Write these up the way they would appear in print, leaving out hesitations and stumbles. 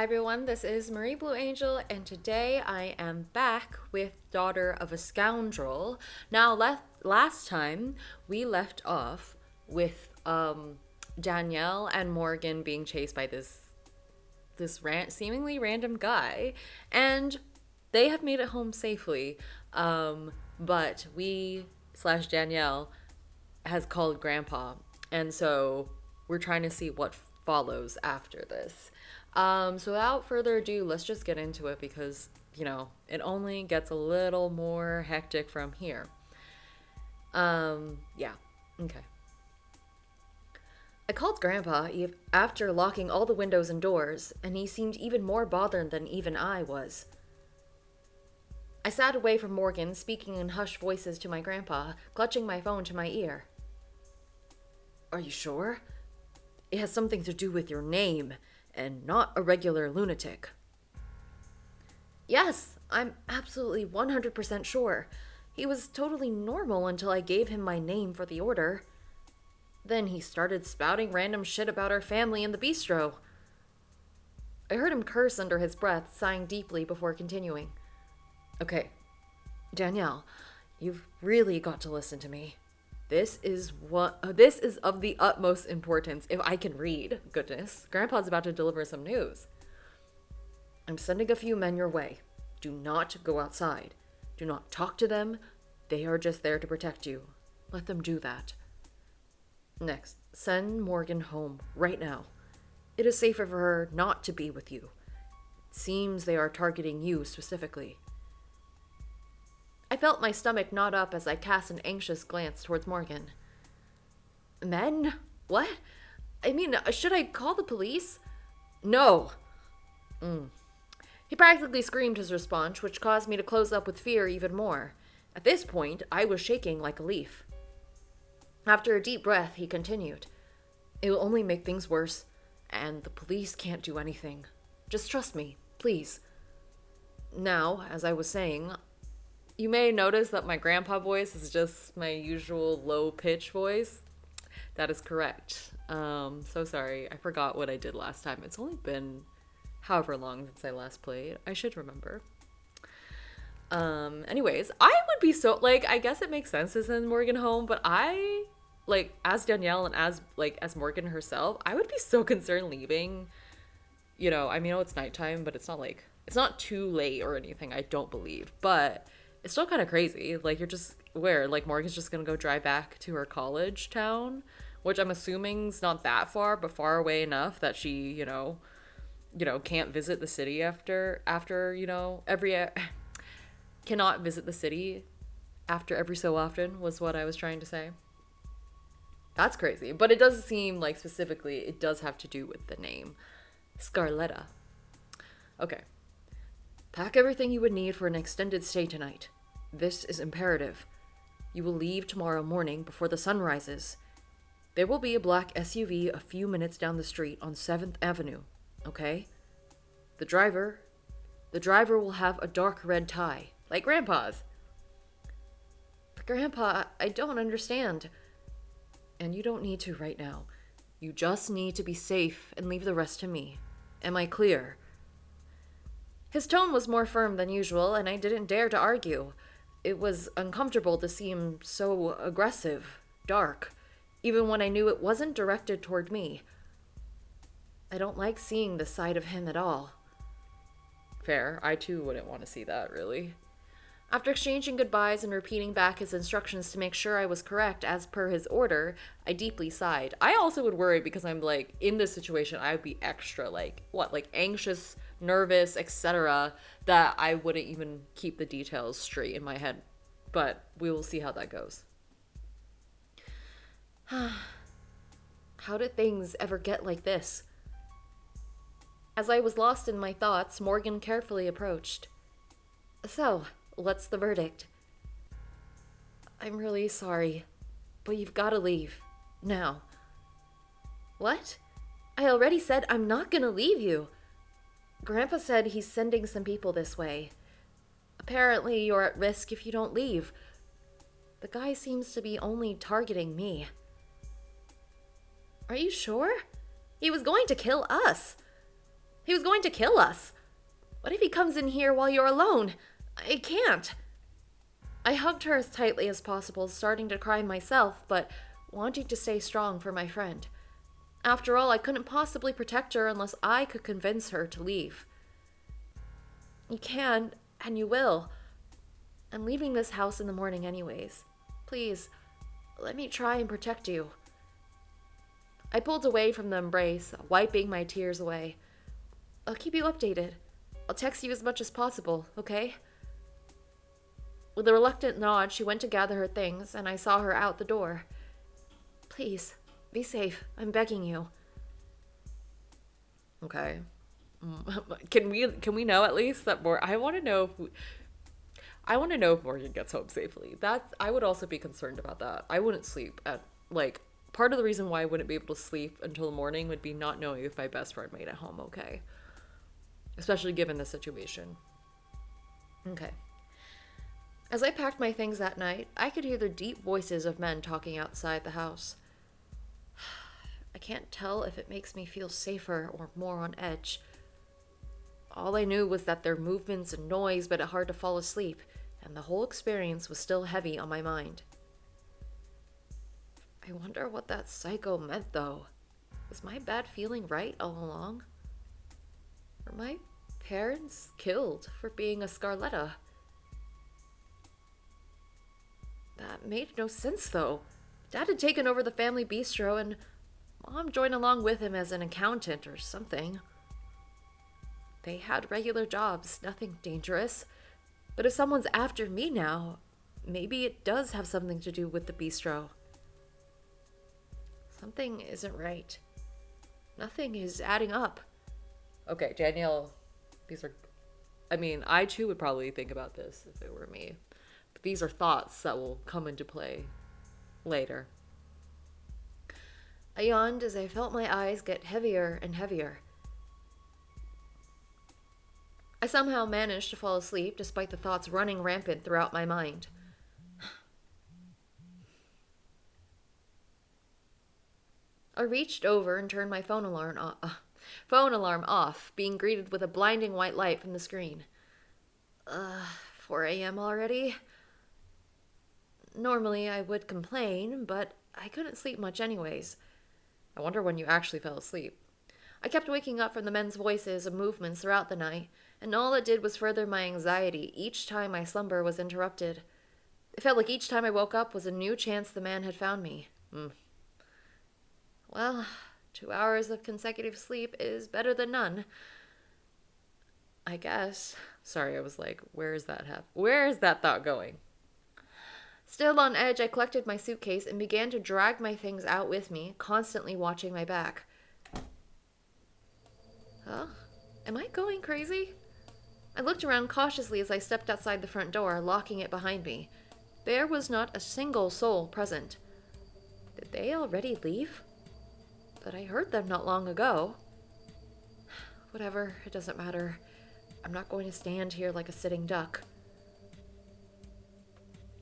Hi everyone, this is Marie Blue Angel, and today I am back with Daughter of a Scoundrel. Now, last time we left off with Danielle and Morgan being chased by this seemingly random guy, and they have made it home safely. But we slash Danielle has called Grandpa, and so we're trying to see what follows after this. So without further ado, let's just get into it because, it only gets a little more hectic from here. Yeah. Okay. I called Grandpa after locking all the windows and doors, and he seemed even more bothered than even I was. I sat away from Morgan, speaking in hushed voices to my grandpa, clutching my phone to my ear. Are you sure? It has something to do with your name, and not a regular lunatic. Yes, I'm absolutely 100% sure. He was totally normal until I gave him my name for the order. Then he started spouting random shit about our family in the bistro. I heard him curse under his breath, sighing deeply before continuing. Okay, Danielle, you've really got to listen to me. This is of the utmost importance. If I can read, goodness, Grandpa's about to deliver some news. I'm sending a few men your way. Do not go outside. Do not talk to them. They are just there to protect you. Let them do that. Next, send Morgan home right now. It is safer for her not to be with you. It seems they are targeting you specifically. I felt my stomach knot up as I cast an anxious glance towards Morgan. Men? What? I mean, should I call the police? No. He practically screamed his response, which caused me to close up with fear even more. At this point, I was shaking like a leaf. After a deep breath, he continued. It will only make things worse, and the police can't do anything. Just trust me, please. Now, as I was saying, you may notice that my grandpa voice is just my usual low-pitch voice. That is correct. So sorry. I forgot what I did last time. It's only been however long since I last played. I should remember. Anyways, I would be so, I guess it makes sense to send Morgan home, but I, as Danielle and as Morgan herself, I would be so concerned leaving. I mean, it's nighttime, but it's not too late or anything, I don't believe. But it's still kind of crazy. You're just, Morgan's just gonna go drive back to her college town, which I'm assuming's not that far, but far away enough that she, can't visit the city after, cannot visit the city after every so often was what I was trying to say. That's crazy. But it does seem like specifically it does have to do with the name. Scarletta. Okay. Pack everything you would need for an extended stay tonight. This is imperative. You will leave tomorrow morning before the sun rises. There will be a black SUV a few minutes down the street on 7th Avenue, okay? The driver will have a dark red tie, like Grandpa's. But Grandpa, I don't understand. And you don't need to right now. You just need to be safe and leave the rest to me. Am I clear? His tone was more firm than usual, and I didn't dare to argue. It was uncomfortable to see him so aggressive, dark, even when I knew it wasn't directed toward me. I don't like seeing this side of him at all. Fair. I too wouldn't want to see that, really. After exchanging goodbyes and repeating back his instructions to make sure I was correct as per his order, I deeply sighed. I also would worry because I'm in this situation, I would be extra anxious, nervous, etc., that I wouldn't even keep the details straight in my head. But we will see how that goes. How did things ever get like this? As I was lost in my thoughts, Morgan carefully approached. So, what's the verdict? I'm really sorry, but you've got to leave. Now. What? I already said I'm not gonna leave you. Grandpa said he's sending some people this way. Apparently, you're at risk if you don't leave. The guy seems to be only targeting me. Are you sure? He was going to kill us. He was going to kill us. What if he comes in here while you're alone? I can't. I hugged her as tightly as possible, starting to cry myself, but wanting to stay strong for my friend. After all, I couldn't possibly protect her unless I could convince her to leave. You can, and you will. I'm leaving this house in the morning anyways. Please, let me try and protect you. I pulled away from the embrace, wiping my tears away. I'll keep you updated. I'll text you as much as possible, okay? With a reluctant nod, she went to gather her things, and I saw her out the door. Please, be safe. I'm begging you. Okay. Can we know at least that more? I want to know if Morgan gets home safely. I would also be concerned about that. I wouldn't sleep at, like, part of the reason why I wouldn't be able to sleep until the morning would be not knowing if my best friend made it home okay. Especially given the situation. Okay. As I packed my things that night, I could hear the deep voices of men talking outside the house. I can't tell if it makes me feel safer or more on edge. All I knew was that their movements and noise made it hard to fall asleep, and the whole experience was still heavy on my mind. I wonder what that psycho meant, though. Was my bad feeling right all along? Were my parents killed for being a Scarletta? That made no sense, though. Dad had taken over the family bistro, and Mom joined along with him as an accountant or something. They had regular jobs, nothing dangerous. But if someone's after me now, maybe it does have something to do with the bistro. Something isn't right. Nothing is adding up. Okay, Danielle, I too would probably think about this if it were me. But these are thoughts that will come into play later. I yawned as I felt my eyes get heavier and heavier. I somehow managed to fall asleep despite the thoughts running rampant throughout my mind. I reached over and turned my phone alarm off, being greeted with a blinding white light from the screen. 4 a.m. already? Normally I would complain, but I couldn't sleep much anyways. I wonder when you actually fell asleep. I kept waking up from the men's voices and movements throughout the night, and all it did was further my anxiety each time my slumber was interrupted. It felt like each time I woke up was a new chance the man had found me. Well, 2 hours of consecutive sleep is better than none. I guess. Sorry, I was like, where is that thought going? Still on edge, I collected my suitcase and began to drag my things out with me, constantly watching my back. Huh? Am I going crazy? I looked around cautiously as I stepped outside the front door, locking it behind me. There was not a single soul present. Did they already leave? But I heard them not long ago. Whatever, it doesn't matter. I'm not going to stand here like a sitting duck.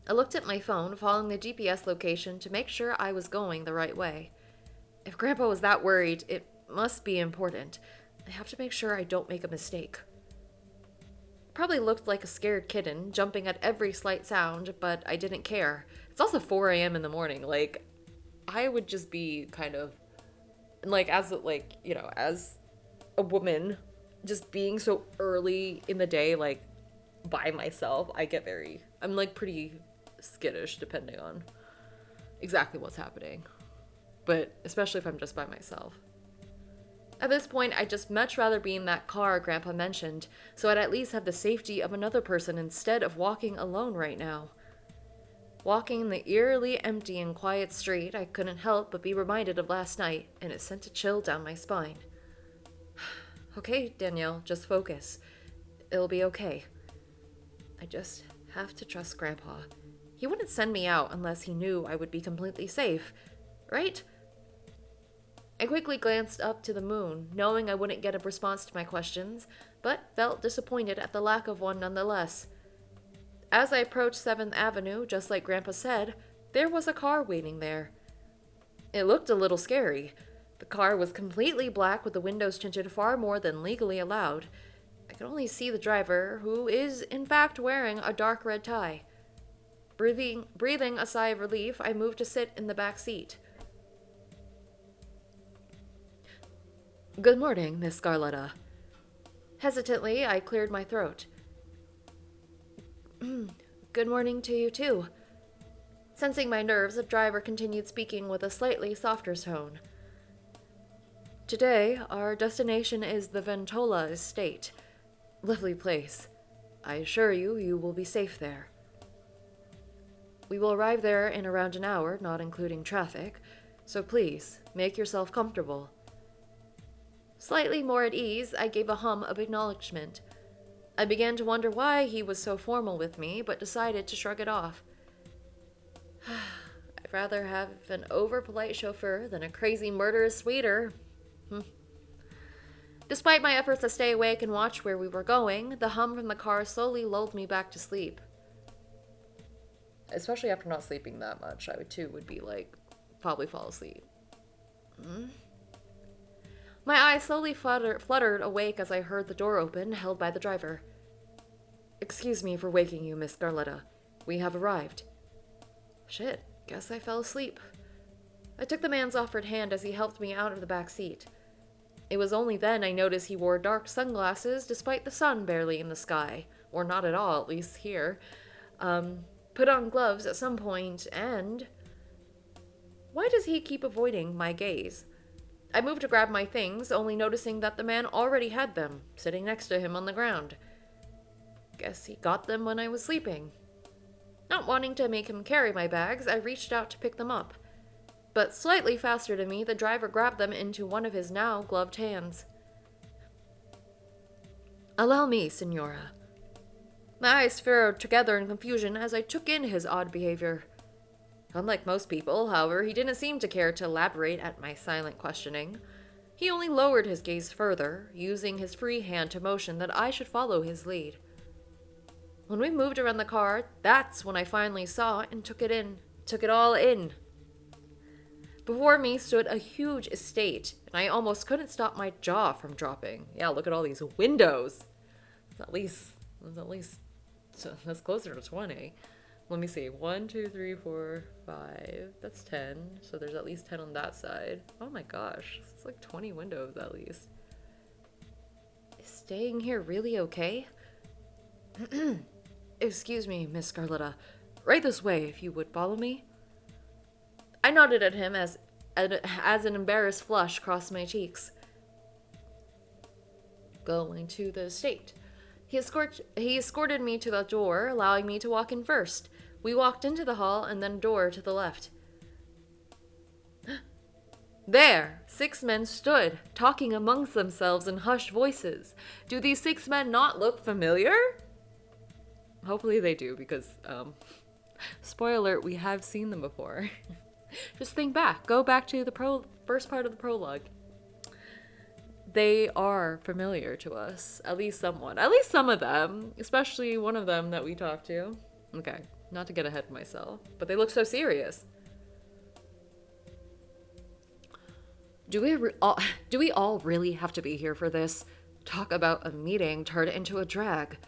I looked at my phone, following the GPS location to make sure I was going the right way. If Grandpa was that worried, it must be important. I have to make sure I don't make a mistake. Probably looked like a scared kitten, jumping at every slight sound, but I didn't care. It's also 4 a.m. in the morning. Like, I would just be kind of, like, as a woman, just being so early in the day, like, by myself, I'm, like, pretty skittish depending on exactly what's happening. But especially if I'm just by myself. At this point, I'd just much rather be in that car Grandpa mentioned, so I'd at least have the safety of another person instead of walking alone right now. Walking the eerily empty and quiet street, I couldn't help but be reminded of last night, and it sent a chill down my spine. Okay, Danielle, just focus. It'll be okay. I just have to trust Grandpa. He wouldn't send me out unless he knew I would be completely safe, right? I quickly glanced up to the moon, knowing I wouldn't get a response to my questions, but felt disappointed at the lack of one nonetheless. As I approached 7th Avenue, just like Grandpa said, there was a car waiting there. It looked a little scary. The car was completely black with the windows tinted far more than legally allowed. I could only see the driver, who is in fact wearing a dark red tie. Breathing a sigh of relief, I moved to sit in the back seat. "Good morning, Miss Scarletta." Hesitantly, I cleared my throat. "Good morning to you, too." Sensing my nerves, the driver continued speaking with a slightly softer tone. "Today, our destination is the Ventola estate. Lovely place. I assure you, you will be safe there. We will arrive there in around an hour, not including traffic, so please, make yourself comfortable." Slightly more at ease, I gave a hum of acknowledgement. I began to wonder why he was so formal with me, but decided to shrug it off. I'd rather have an over-polite chauffeur than a crazy murderous waiter. Despite my efforts to stay awake and watch where we were going, the hum from the car slowly lulled me back to sleep. Especially after not sleeping that much, I would be like, probably fall asleep. My eyes slowly fluttered awake as I heard the door open, held by the driver. "Excuse me for waking you, Miss Scarletta. We have arrived." Shit, guess I fell asleep. I took the man's offered hand as he helped me out of the back seat. It was only then I noticed he wore dark sunglasses despite the sun barely in the sky, or not at all, at least here. Put on gloves at some point, and... Why does he keep avoiding my gaze? I moved to grab my things, only noticing that the man already had them, sitting next to him on the ground. Guess he got them when I was sleeping. Not wanting to make him carry my bags, I reached out to pick them up. But slightly faster than me, the driver grabbed them into one of his now gloved hands. "Allow me, Signora." My eyes furrowed together in confusion as I took in his odd behavior. Unlike most people, however, he didn't seem to care to elaborate at my silent questioning. He only lowered his gaze further, using his free hand to motion that I should follow his lead. When we moved around the car, that's when I finally saw and took it all in. Before me stood a huge estate, and I almost couldn't stop my jaw from dropping. Yeah, look at all these windows. That's closer to 20. Let me see. 1, 2, 3, 4, 5. That's 10. So there's at least 10 on that side. Oh my gosh. It's like 20 windows at least. Is staying here really okay? Excuse me, Miss Scarletta. Right this way, if you would follow me. I nodded at him as an embarrassed flush crossed my cheeks. Going to the estate. He escorted me to the door, allowing me to walk in first. We walked into the hall and then a door to the left. There, 6 men stood, talking amongst themselves in hushed voices. Do these 6 men not look familiar? Hopefully they do, because, spoiler alert, we have seen them before. Just think back. Go back to the first part of the prologue. They are familiar to us. At least someone. At least some of them. Especially one of them that we talked to. Okay, not to get ahead of myself. But they look so serious. Do we all really have to be here for this? Talk about a meeting turned into a drag.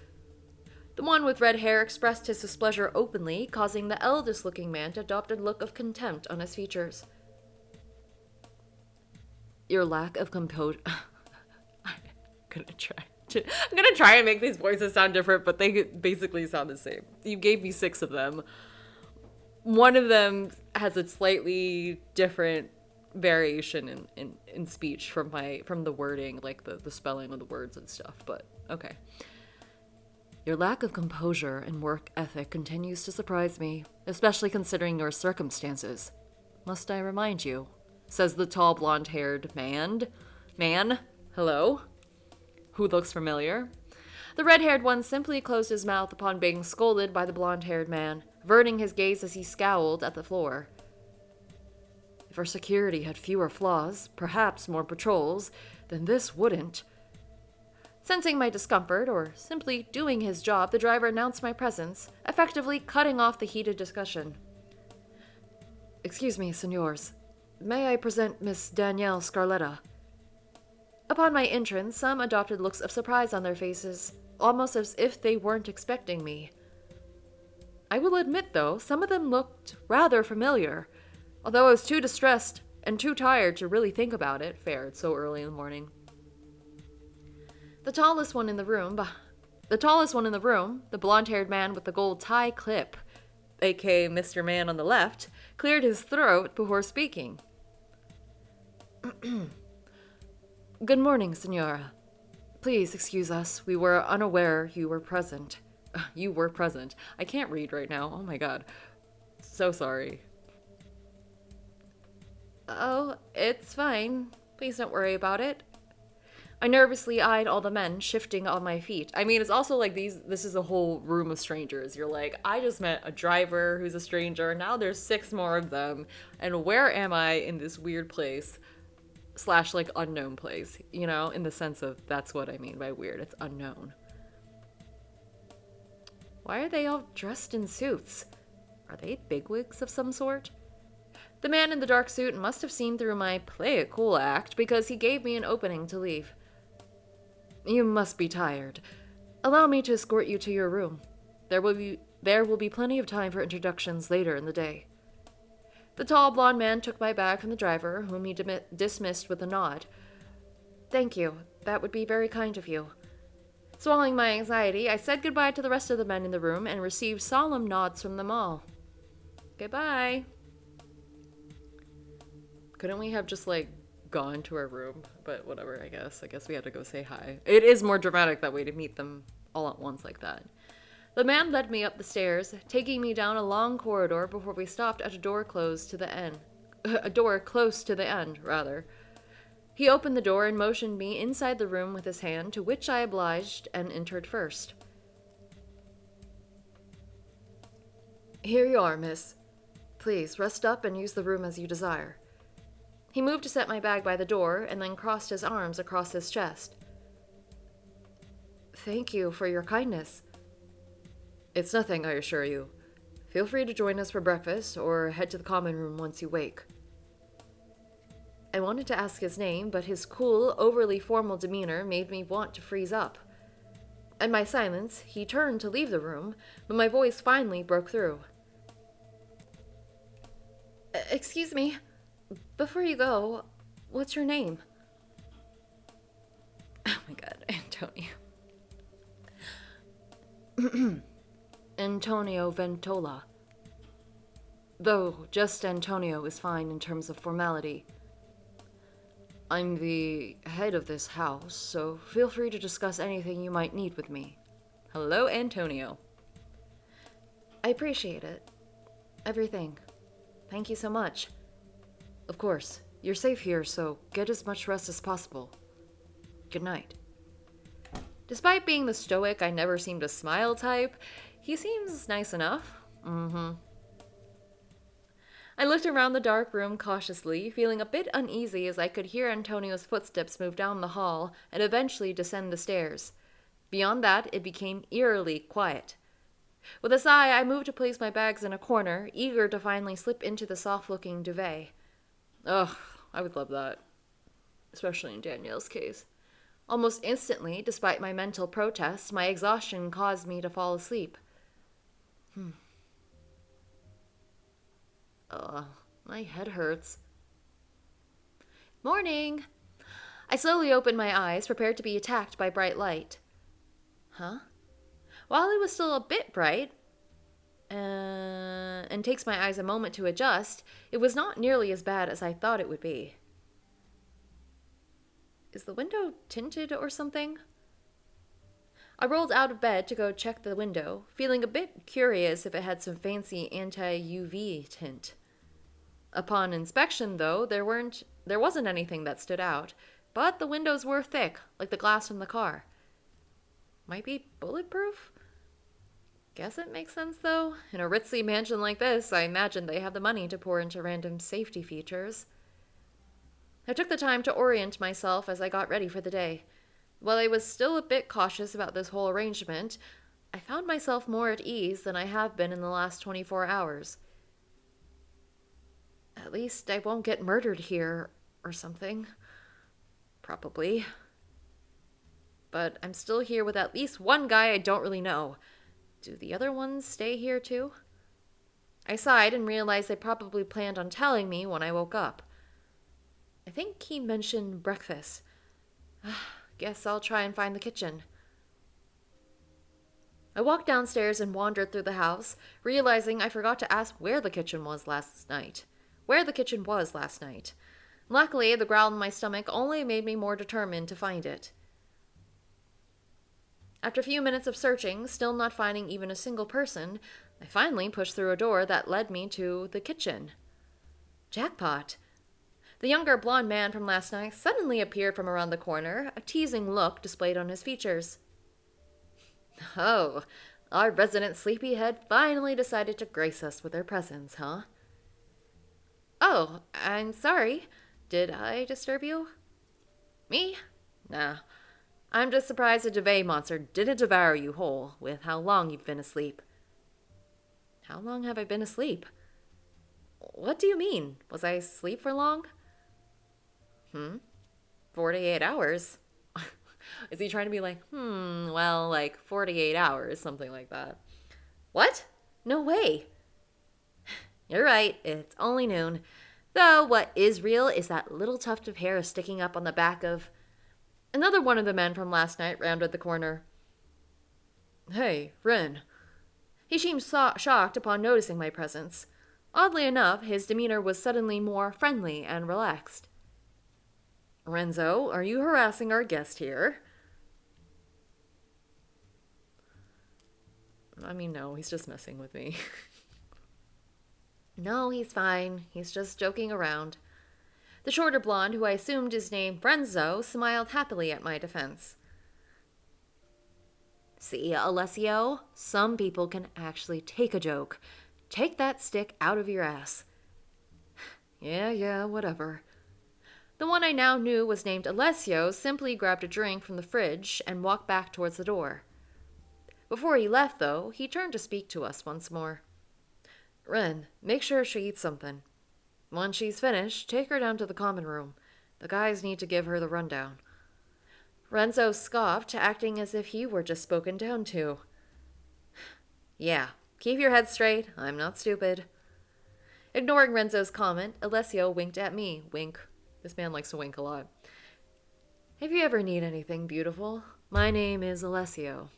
The one with red hair expressed his displeasure openly, causing the eldest-looking man to adopt a look of contempt on his features. Your lack of composure... I'm gonna try and make these voices sound different, but they basically sound the same. You gave me 6 of them. One of them has a slightly different variation in speech from the wording, like the spelling of the words and stuff, but okay. Your lack of composure and work ethic continues to surprise me, especially considering your circumstances. Must I remind you? Says the tall blonde-haired man, hello, who looks familiar. The red-haired one simply closed his mouth upon being scolded by the blonde-haired man, averting his gaze as he scowled at the floor. If our security had fewer flaws, perhaps more patrols, then this wouldn't. Sensing my discomfort, or simply doing his job, the driver announced my presence, effectively cutting off the heated discussion. Excuse me, senors. May I present Miss Danielle Scarletta? Upon my entrance, some adopted looks of surprise on their faces, almost as if they weren't expecting me. I will admit, though, some of them looked rather familiar, although I was too distressed and too tired to really think about it. Fair, it's so early in the morning. The tallest one in the room, the blonde-haired man with the gold tie clip, aka Mr. Man on the left, cleared his throat before speaking. Good morning, Senora. Please excuse us. We were unaware you were present. You were present. I can't read right now. Oh my god. So sorry. Oh, it's fine. Please don't worry about it. I nervously eyed all the men shifting on my feet. I mean, it's also like this is a whole room of strangers. You're like, I just met a driver who's a stranger. Now there's 6 more of them. And where am I in this weird place? / like unknown place, you know, in the sense of that's what I mean by weird. It's unknown. Why are they all dressed in suits? Are they bigwigs of some sort? The man in the dark suit must have seen through my play it cool act because he gave me an opening to leave. You must be tired. Allow me to escort you to your room. There will be plenty of time for introductions later in the day. The tall blonde man took my bag from the driver, whom he dismissed with a nod. Thank you. That would be very kind of you. Swallowing my anxiety, I said goodbye to the rest of the men in the room and received solemn nods from them all. Goodbye. Couldn't we have just, like, gone to our room? But whatever, I guess. I guess we had to go say hi. It is more dramatic that way to meet them all at once like that. The man led me up the stairs, taking me down a long corridor before we stopped at a door close to the end. He opened the door and motioned me inside the room with his hand, to which I obliged and entered first. Here you are, miss. Please, rest up and use the room as you desire. He moved to set my bag by the door and then crossed his arms across his chest. Thank you for your kindness. It's nothing, I assure you. Feel free to join us for breakfast or head to the common room once you wake. I wanted to ask his name, but his cool, overly formal demeanor made me want to freeze up. In my silence, he turned to leave the room, but my voice finally broke through. Excuse me, before you go, what's your name? Oh my god, Antonio. Antonio Ventola. Though just Antonio is fine in terms of formality. I'm the head of this house, so feel free to discuss anything you might need with me. Hello, Antonio. I appreciate it. Everything. Thank you so much. Of course, you're safe here, so get as much rest as possible. Good night. Despite being the stoic, I never seem to smile type, he seems nice enough. I looked around the dark room cautiously, feeling a bit uneasy as I could hear Antonio's footsteps move down the hall and eventually descend the stairs. Beyond that, it became eerily quiet. With a sigh, I moved to place my bags in a corner, eager to finally slip into the soft-looking duvet. Ugh, I would love that. Especially in Danielle's case. Almost instantly, despite my mental protests, my exhaustion caused me to fall asleep. My head hurts. Morning! I slowly opened my eyes, prepared to be attacked by bright light. Huh? While it was still a bit bright, and takes my eyes a moment to adjust, it was not nearly as bad as I thought it would be. Is the window tinted or something? I rolled out of bed to go check the window, feeling a bit curious if it had some fancy anti-UV tint. Upon inspection, though, there wasn't anything that stood out, but the windows were thick, like the glass from the car. Might be bulletproof? Guess it makes sense, though. In a ritzy mansion like this, I imagine they have the money to pour into random safety features. I took the time to orient myself as I got ready for the day. While I was still a bit cautious about this whole arrangement, I found myself more at ease than I have been in the last 24 hours. At least I won't get murdered here or something. Probably. But I'm still here with at least one guy I don't really know. Do the other ones stay here too? I sighed and realized they probably planned on telling me when I woke up. I think he mentioned breakfast. Guess I'll try and find the kitchen. I walked downstairs and wandered through the house, realizing I forgot to ask where the kitchen was last night. Luckily, the growl in my stomach only made me more determined to find it. After a few minutes of searching, still not finding even a single person, I finally pushed through a door that led me to the kitchen. Jackpot! The younger blonde man from last night suddenly appeared from around the corner, a teasing look displayed on his features. Oh, our resident sleepyhead finally decided to grace us with her presence, huh? Oh, I'm sorry. Did I disturb you? Me? Nah. I'm just surprised the Devay monster didn't devour you whole with how long you've been asleep. How long have I been asleep? What do you mean? Was I asleep for long? 48 hours. Is he trying to be like, well, like 48 hours, something like that. What? No way. You're right, it's only noon. Though what is real is that little tuft of hair sticking up on the back of... Another one of the men from last night rounded the corner. Hey, Ren. He seemed shocked upon noticing my presence. Oddly enough, his demeanor was suddenly more friendly and relaxed. Renzo, are you harassing our guest here? I mean, no, he's just messing with me. No, he's fine. He's just joking around. The shorter blonde, who I assumed is named Renzo, smiled happily at my defense. See, Alessio, some people can actually take a joke. Take that stick out of your ass. Yeah, whatever. The one I now knew was named Alessio simply grabbed a drink from the fridge and walked back towards the door. Before he left, though, he turned to speak to us once more. Ren, make sure she eats something. Once she's finished, take her down to the common room. The guys need to give her the rundown. Renzo scoffed, acting as if he were just spoken down to. Yeah, keep your head straight. I'm not stupid. Ignoring Renzo's comment, Alessio winked at me. Wink. This man likes to wink a lot. If you ever need anything beautiful, my name is Alessio.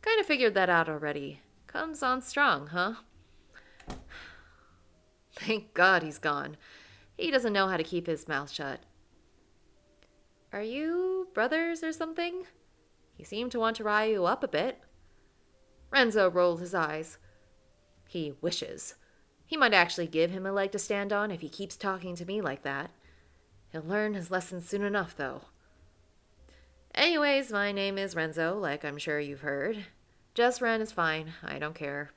Kind of figured that out already. Comes on strong, huh? Thank God he's gone. He doesn't know how to keep his mouth shut. Are you brothers or something? He seemed to want to rile you up a bit. Renzo rolled his eyes. He wishes. He might actually give him a leg to stand on if he keeps talking to me like that. He'll learn his lesson soon enough, though. Anyways, my name is Renzo, like I'm sure you've heard. Just Ren is fine. I don't care.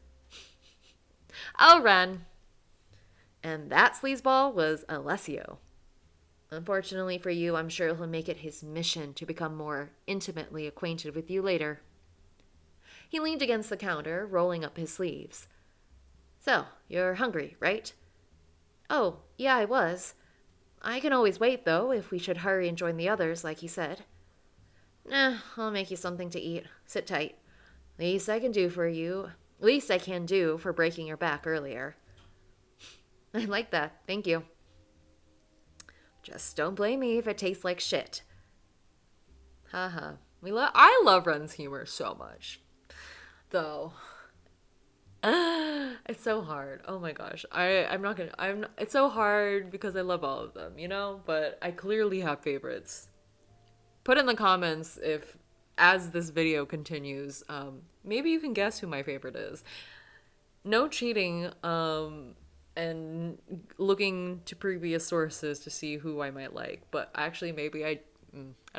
Oh, Ren. And that sleazeball was Alessio. Unfortunately for you, I'm sure he'll make it his mission to become more intimately acquainted with you later. He leaned against the counter, rolling up his sleeves. So, you're hungry, right? Oh, yeah, I was. I can always wait, though, if we should hurry and join the others, like he said. Nah, I'll make you something to eat. Sit tight. Least I can do for breaking your back earlier. I like that. Thank you. Just don't blame me if it tastes like shit. Haha. I love Ren's humor so much. Though. It's so hard. Oh my gosh. It's so hard because I love all of them, you know? But I clearly have favorites. Put in the comments if, as this video continues, maybe you can guess who my favorite is. No cheating, and looking to previous sources to see who I might like. But actually, maybe I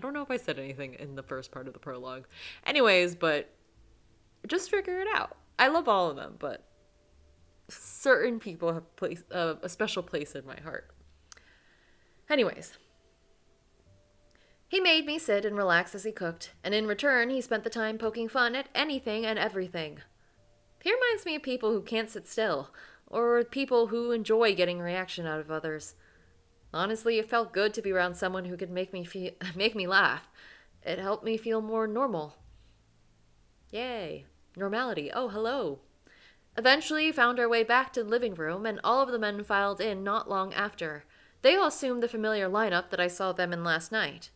don't know if I said anything in the first part of the prologue. Anyways, but just figure it out. I love all of them, but certain people have a special place in my heart. Anyways, he made me sit and relax as he cooked, and in return, he spent the time poking fun at anything and everything. He reminds me of people who can't sit still, or people who enjoy getting reaction out of others. Honestly, it felt good to be around someone who could make me laugh. It helped me feel more normal. Yay. Normality. Oh, hello. Eventually found our way back to the living room, and all of the men filed in not long after. They all assumed the familiar lineup that I saw them in last night.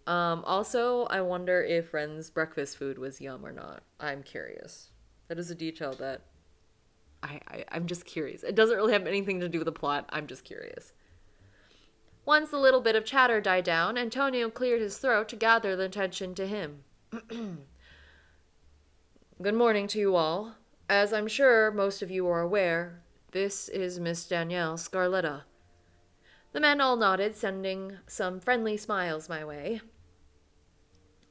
Also, I wonder if Ren's breakfast food was yum or not. I'm curious. That is a detail that I'm just curious. It doesn't really have anything to do with the plot. I'm just curious. Once the little bit of chatter died down, Antonio cleared his throat to gather the attention to him. Good morning to you all. As I'm sure most of you are aware, this is Miss Danielle Scarletta. The men all nodded, sending some friendly smiles my way.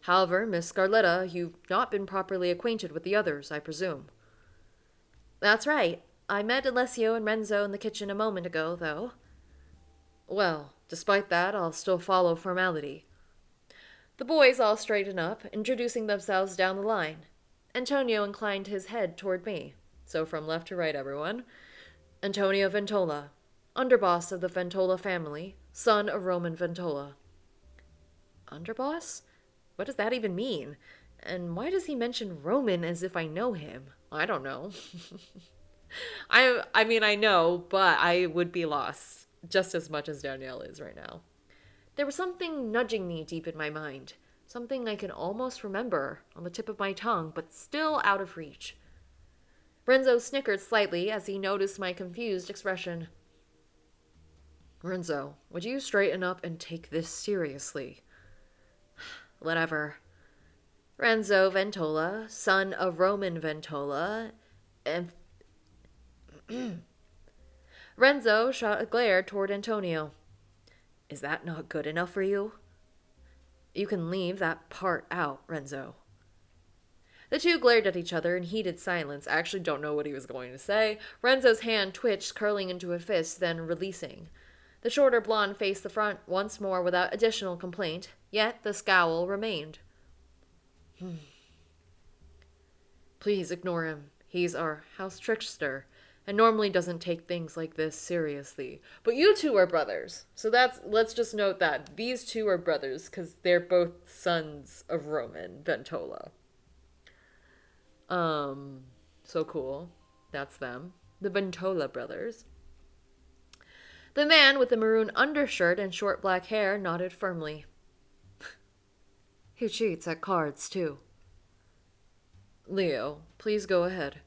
However, Miss Scarletta, you've not been properly acquainted with the others, I presume. That's right. I met Alessio and Renzo in the kitchen a moment ago, though. Well, despite that, I'll still follow formality. The boys all straightened up, introducing themselves down the line. Antonio inclined his head toward me. So from left to right, everyone. Antonio Ventola, underboss of the Ventola family, son of Roman Ventola. Underboss? What does that even mean? And why does he mention Roman as if I know him? I don't know. I mean, I know, but I would be lost just as much as Danielle is right now. There was something nudging me deep in my mind. Something I can almost remember on the tip of my tongue, but still out of reach. Renzo snickered slightly as he noticed my confused expression. Renzo, would you straighten up and take this seriously? Whatever. Renzo Ventola, son of Roman Ventola, and... Renzo shot a glare toward Antonio. Is that not good enough for you? You can leave that part out, Renzo. The two glared at each other in heated silence. I actually don't know what he was going to say. Renzo's hand twitched, curling into a fist, then releasing. The shorter blonde faced the front once more without additional complaint, yet the scowl remained. Please ignore him. He's our house trickster, and normally doesn't take things like this seriously. But you two are brothers. So let's just note that. These two are brothers, because they're both sons of Roman Ventola. So cool. That's them. The Ventola brothers. The man with the maroon undershirt and short black hair nodded firmly. He cheats at cards, too. Leo, please go ahead.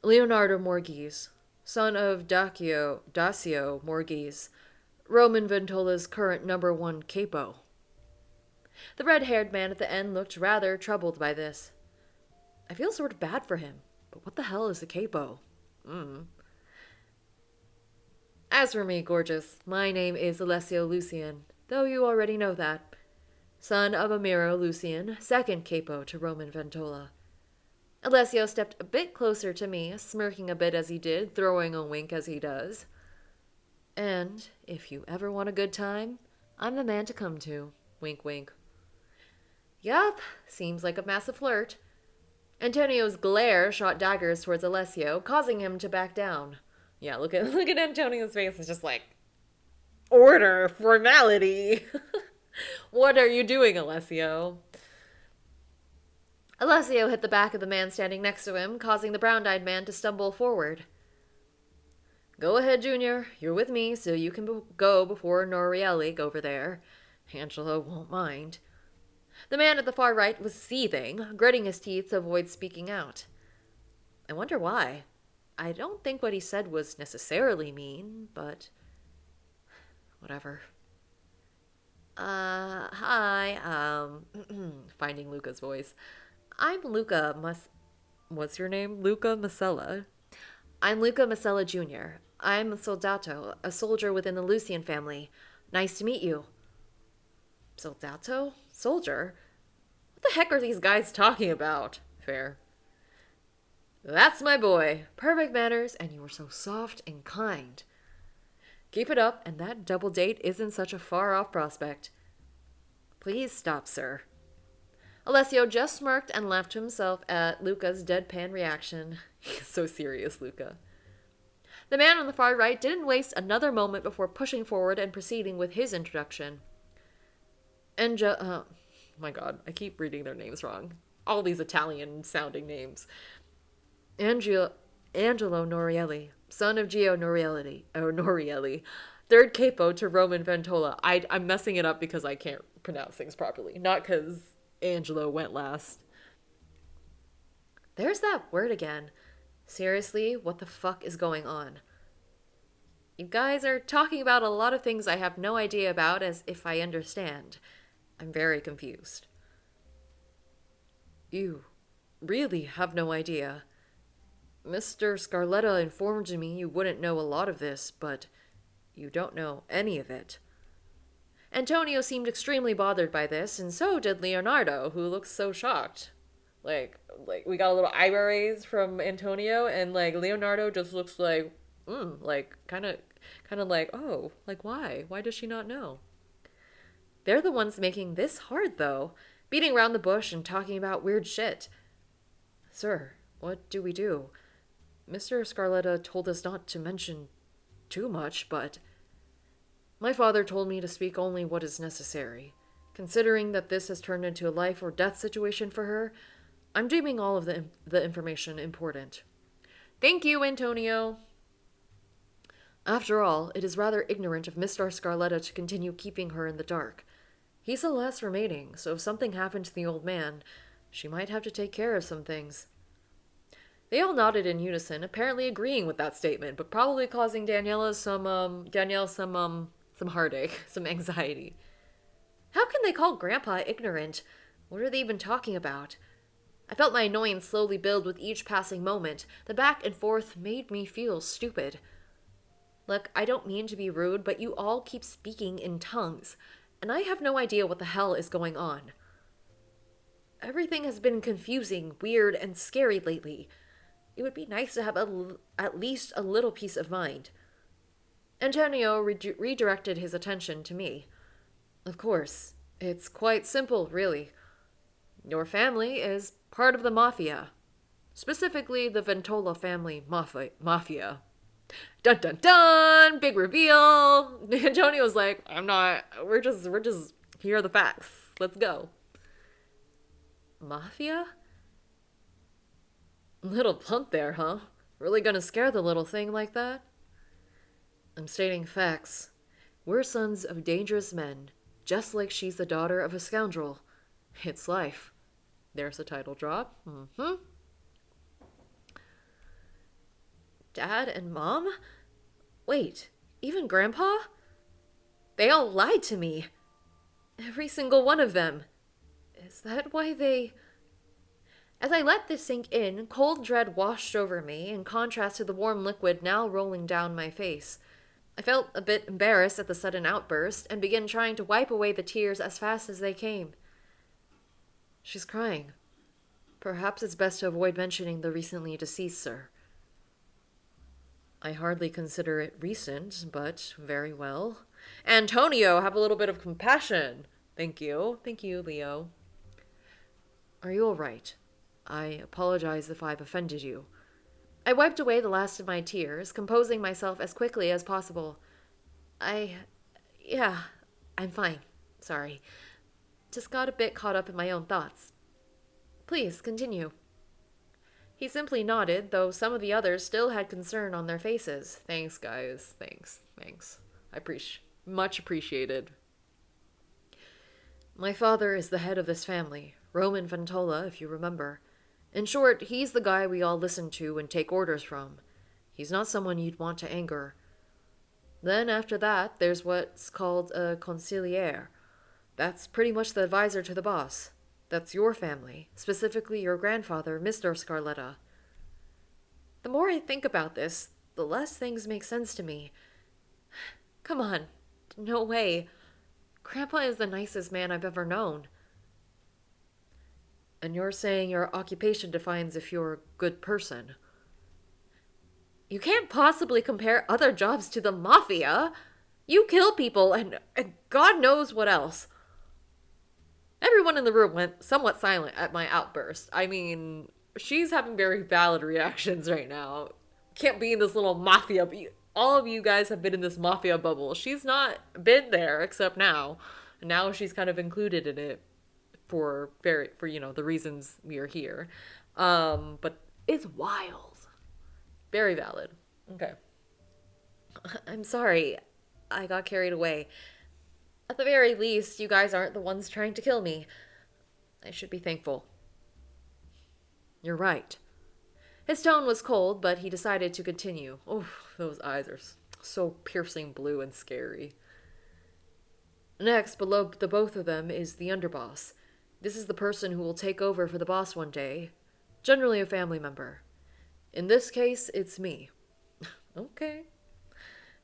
Leonardo Morghese, son of Dacio Morghese, Roman Ventola's current #1 capo. The red-haired man at the end looked rather troubled by this. I feel sort of bad for him, but what the hell is a capo? As for me, gorgeous, my name is Alessio Lucian, though you already know that. Son of Amiro Lucian, second capo to Roman Ventola. Alessio stepped a bit closer to me, smirking a bit as he did, throwing a wink as he does. And if you ever want a good time, I'm the man to come to. Wink, wink. Yup, seems like a massive flirt. Antonio's glare shot daggers towards Alessio, causing him to back down. Yeah, look at Antonio's face. It's just like, order, formality. What are you doing, Alessio? Alessio hit the back of the man standing next to him, causing the brown-eyed man to stumble forward. Go ahead, Junior. You're with me, so you can go before Norieli over there. Angelo won't mind. The man at the far right was seething, gritting his teeth to avoid speaking out. I wonder why. I don't think what he said was necessarily mean, but... whatever. Hi, finding Luca's voice. I'm Luca what's your name? Luca Masella. I'm Luca Masella Jr. I'm a soldato, a soldier within the Lucian family. Nice to meet you. Soldato? Soldier? What the heck are these guys talking about? Fair. That's my boy. Perfect manners, and you were so soft and kind. Keep it up, and that double date isn't such a far-off prospect. Please stop, sir. Alessio just smirked and laughed to himself at Luca's deadpan reaction. He's so serious, Luca. The man on the far right didn't waste another moment before pushing forward and proceeding with his introduction. Oh my god, I keep reading their names wrong. All these Italian-sounding names. Angelo Norielli, son of Gio Norielli, third capo to Roman Ventola. I'm messing it up because I can't pronounce things properly, not because Angelo went last. There's that word again. Seriously, what the fuck is going on? You guys are talking about a lot of things I have no idea about, as if I understand. I'm very confused. You really have no idea. Mr. Scarletta informed me you wouldn't know a lot of this, but you don't know any of it. Antonio seemed extremely bothered by this, and so did Leonardo, who looked so shocked. Like we got a little eyebrow raise from Antonio, and Leonardo just looks like, kind of like, oh, why? Why does she not know? They're the ones making this hard, though, beating around the bush and talking about weird shit. Sir, what do we do? Mr. Scarletta told us not to mention too much, but my father told me to speak only what is necessary. Considering that this has turned into a life or death situation for her, I'm deeming all of the information important. Thank you, Antonio. After all, it is rather ignorant of Mr. Scarletta to continue keeping her in the dark. He's the last remaining, so if something happened to the old man, she might have to take care of some things. They all nodded in unison, apparently agreeing with that statement, but probably causing Danielle some heartache, some anxiety. How can they call Grandpa ignorant? What are they even talking about? I felt my annoyance slowly build with each passing moment. The back and forth made me feel stupid. Look, I don't mean to be rude, but you all keep speaking in tongues, and I have no idea what the hell is going on. Everything has been confusing, weird, and scary lately. It would be nice to have at least a little peace of mind. Antonio redirected his attention to me. Of course, it's quite simple, really. Your family is part of the Mafia. Specifically, the Ventola family Mafia. Dun dun dun! Big reveal! Antonio was like, we're just, here are the facts. Let's go. Mafia? Little blunt there, huh? Really gonna scare the little thing like that? I'm stating facts. We're sons of dangerous men, just like she's the daughter of a scoundrel. It's life. There's the title drop. Dad and Mom? Wait, even Grandpa? They all lied to me. Every single one of them. Is that why they... As I let this sink in, cold dread washed over me, in contrast to the warm liquid now rolling down my face. I felt a bit embarrassed at the sudden outburst, and began trying to wipe away the tears as fast as they came. She's crying. Perhaps it's best to avoid mentioning the recently deceased, sir. I hardly consider it recent, but very well. Antonio, have a little bit of compassion. Thank you. Thank you, Leo. Are you all right? I apologize if I've offended you. I wiped away the last of my tears, composing myself as quickly as possible. Yeah, I'm fine. Sorry. Just got a bit caught up in my own thoughts. Please, continue. He simply nodded, though some of the others still had concern on their faces. Thanks, guys. Thanks. Much appreciated. My father is the head of this family, Roman Ventola, if you remember. In short, he's the guy we all listen to and take orders from. He's not someone you'd want to anger. Then after that, there's what's called a consigliere. That's pretty much the advisor to the boss. That's your family, specifically your grandfather, Mr. Scarletta. The more I think about this, the less things make sense to me. Come on, no way. Grandpa is the nicest man I've ever known. And you're saying your occupation defines if you're a good person. You can't possibly compare other jobs to the Mafia. You kill people and God knows what else. Everyone in the room went somewhat silent at my outburst. I mean, she's having very valid reactions right now. Can't be in this little mafia. All of you guys have been in this mafia bubble. She's not been there except now. Now she's kind of included in it for the reasons we are here. But it's wild. Very valid. Okay. I'm sorry. I got carried away. At the very least, you guys aren't the ones trying to kill me. I should be thankful. You're right. His tone was cold, but he decided to continue. Oh, those eyes are so piercing blue and scary. Next, below the both of them, is the underboss. This is the person who will take over for the boss one day. Generally a family member. In this case, it's me. Okay.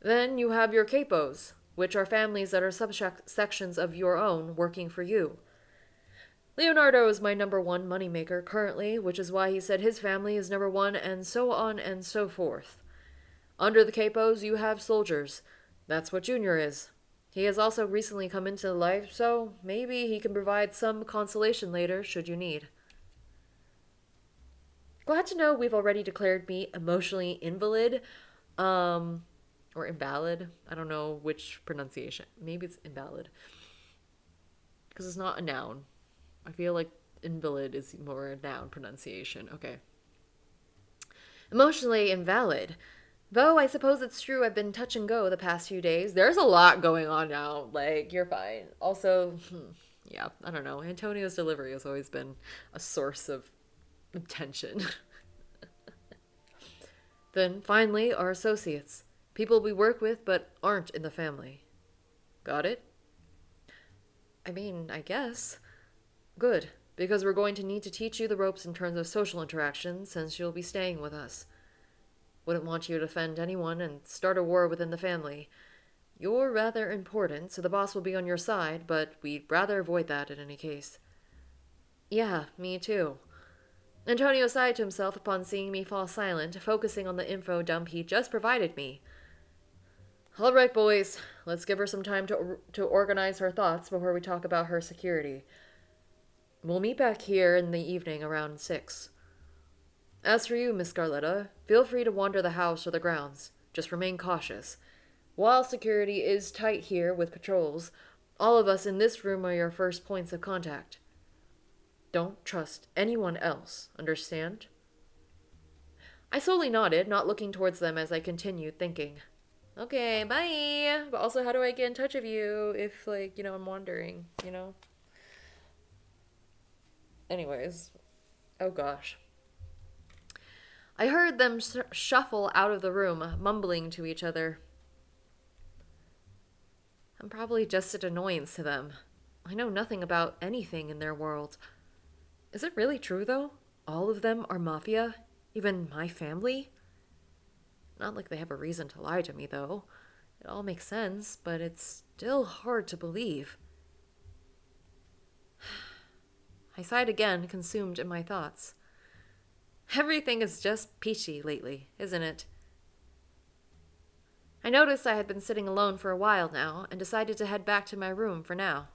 Then you have your capos, which are families that are subsections of your own working for you. Leonardo is my number one moneymaker currently, which is why he said his family is number one, and so on and so forth. Under the capos, you have soldiers. That's what Junior is. He has also recently come into life, so maybe he can provide some consolation later, should you need. Glad to know we've already declared me emotionally invalid, or invalid. I don't know which pronunciation. Maybe it's invalid. Because it's not a noun. I feel like invalid is more a noun pronunciation. Okay. Emotionally invalid. Though I suppose it's true I've been touch and go the past few days. There's a lot going on now. Like, you're fine. Also, yeah, I don't know. Antonio's delivery has always been a source of tension. Then, finally, our associates. People we work with but aren't in the family. Got it? I mean, I guess. Good, because we're going to need to teach you the ropes in terms of social interaction since you'll be staying with us. Wouldn't want you to offend anyone and start a war within the family. You're rather important, so the boss will be on your side, but we'd rather avoid that in any case. Yeah, me too. Antonio sighed to himself upon seeing me fall silent, focusing on the info dump he just provided me. All right, boys, let's give her some time to organize her thoughts before we talk about her security. We'll meet back here in the evening around 6. As for you, Miss Scarletta, feel free to wander the house or the grounds. Just remain cautious. While security is tight here with patrols, all of us in this room are your first points of contact. Don't trust anyone else, understand? I slowly nodded, not looking towards them as I continued thinking. Okay, bye! But also, how do I get in touch with you if, I'm wandering, Anyways. Oh gosh. I heard them shuffle out of the room, mumbling to each other. I'm probably just an annoyance to them. I know nothing about anything in their world. Is it really true, though? All of them are mafia? Even my family? Not like they have a reason to lie to me, though. It all makes sense, but it's still hard to believe. I sighed again, consumed in my thoughts. Everything is just peachy lately, isn't it? I noticed I had been sitting alone for a while now, and decided to head back to my room for now.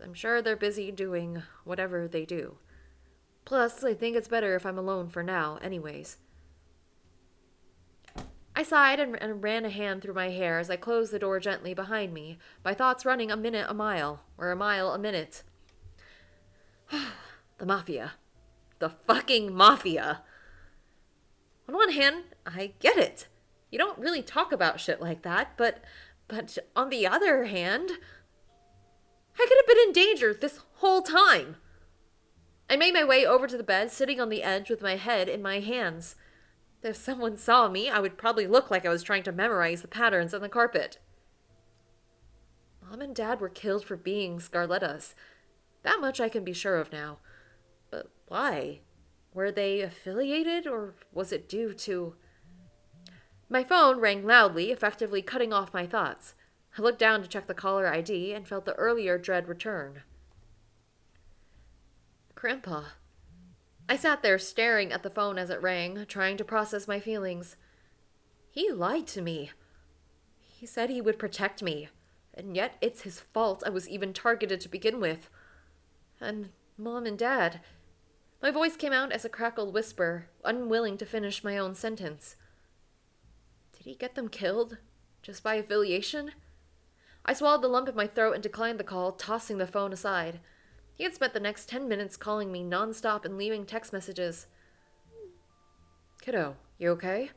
I'm sure they're busy doing whatever they do. Plus, I think it's better if I'm alone for now, anyways. I sighed and ran a hand through my hair as I closed the door gently behind me, my thoughts running a minute a mile, or a mile a minute. The mafia. The fucking mafia. On one hand, I get it. You don't really talk about shit like that, but on the other hand, I could have been in danger this whole time. I made my way over to the bed, sitting on the edge with my head in my hands. If someone saw me, I would probably look like I was trying to memorize the patterns on the carpet. Mom and Dad were killed for being Scarlettas. That much I can be sure of now. But why? Were they affiliated, or was it due to... My phone rang loudly, effectively cutting off my thoughts. I looked down to check the caller ID and felt the earlier dread return. Grandpa. I sat there staring at the phone as it rang, trying to process my feelings. He lied to me. He said he would protect me. And yet it's his fault I was even targeted to begin with. And Mom and Dad. My voice came out as a crackled whisper, unwilling to finish my own sentence. Did he get them killed? Just by affiliation? I swallowed the lump in my throat and declined the call, tossing the phone aside. He had spent the next 10 minutes calling me nonstop and leaving text messages. Kiddo, you okay?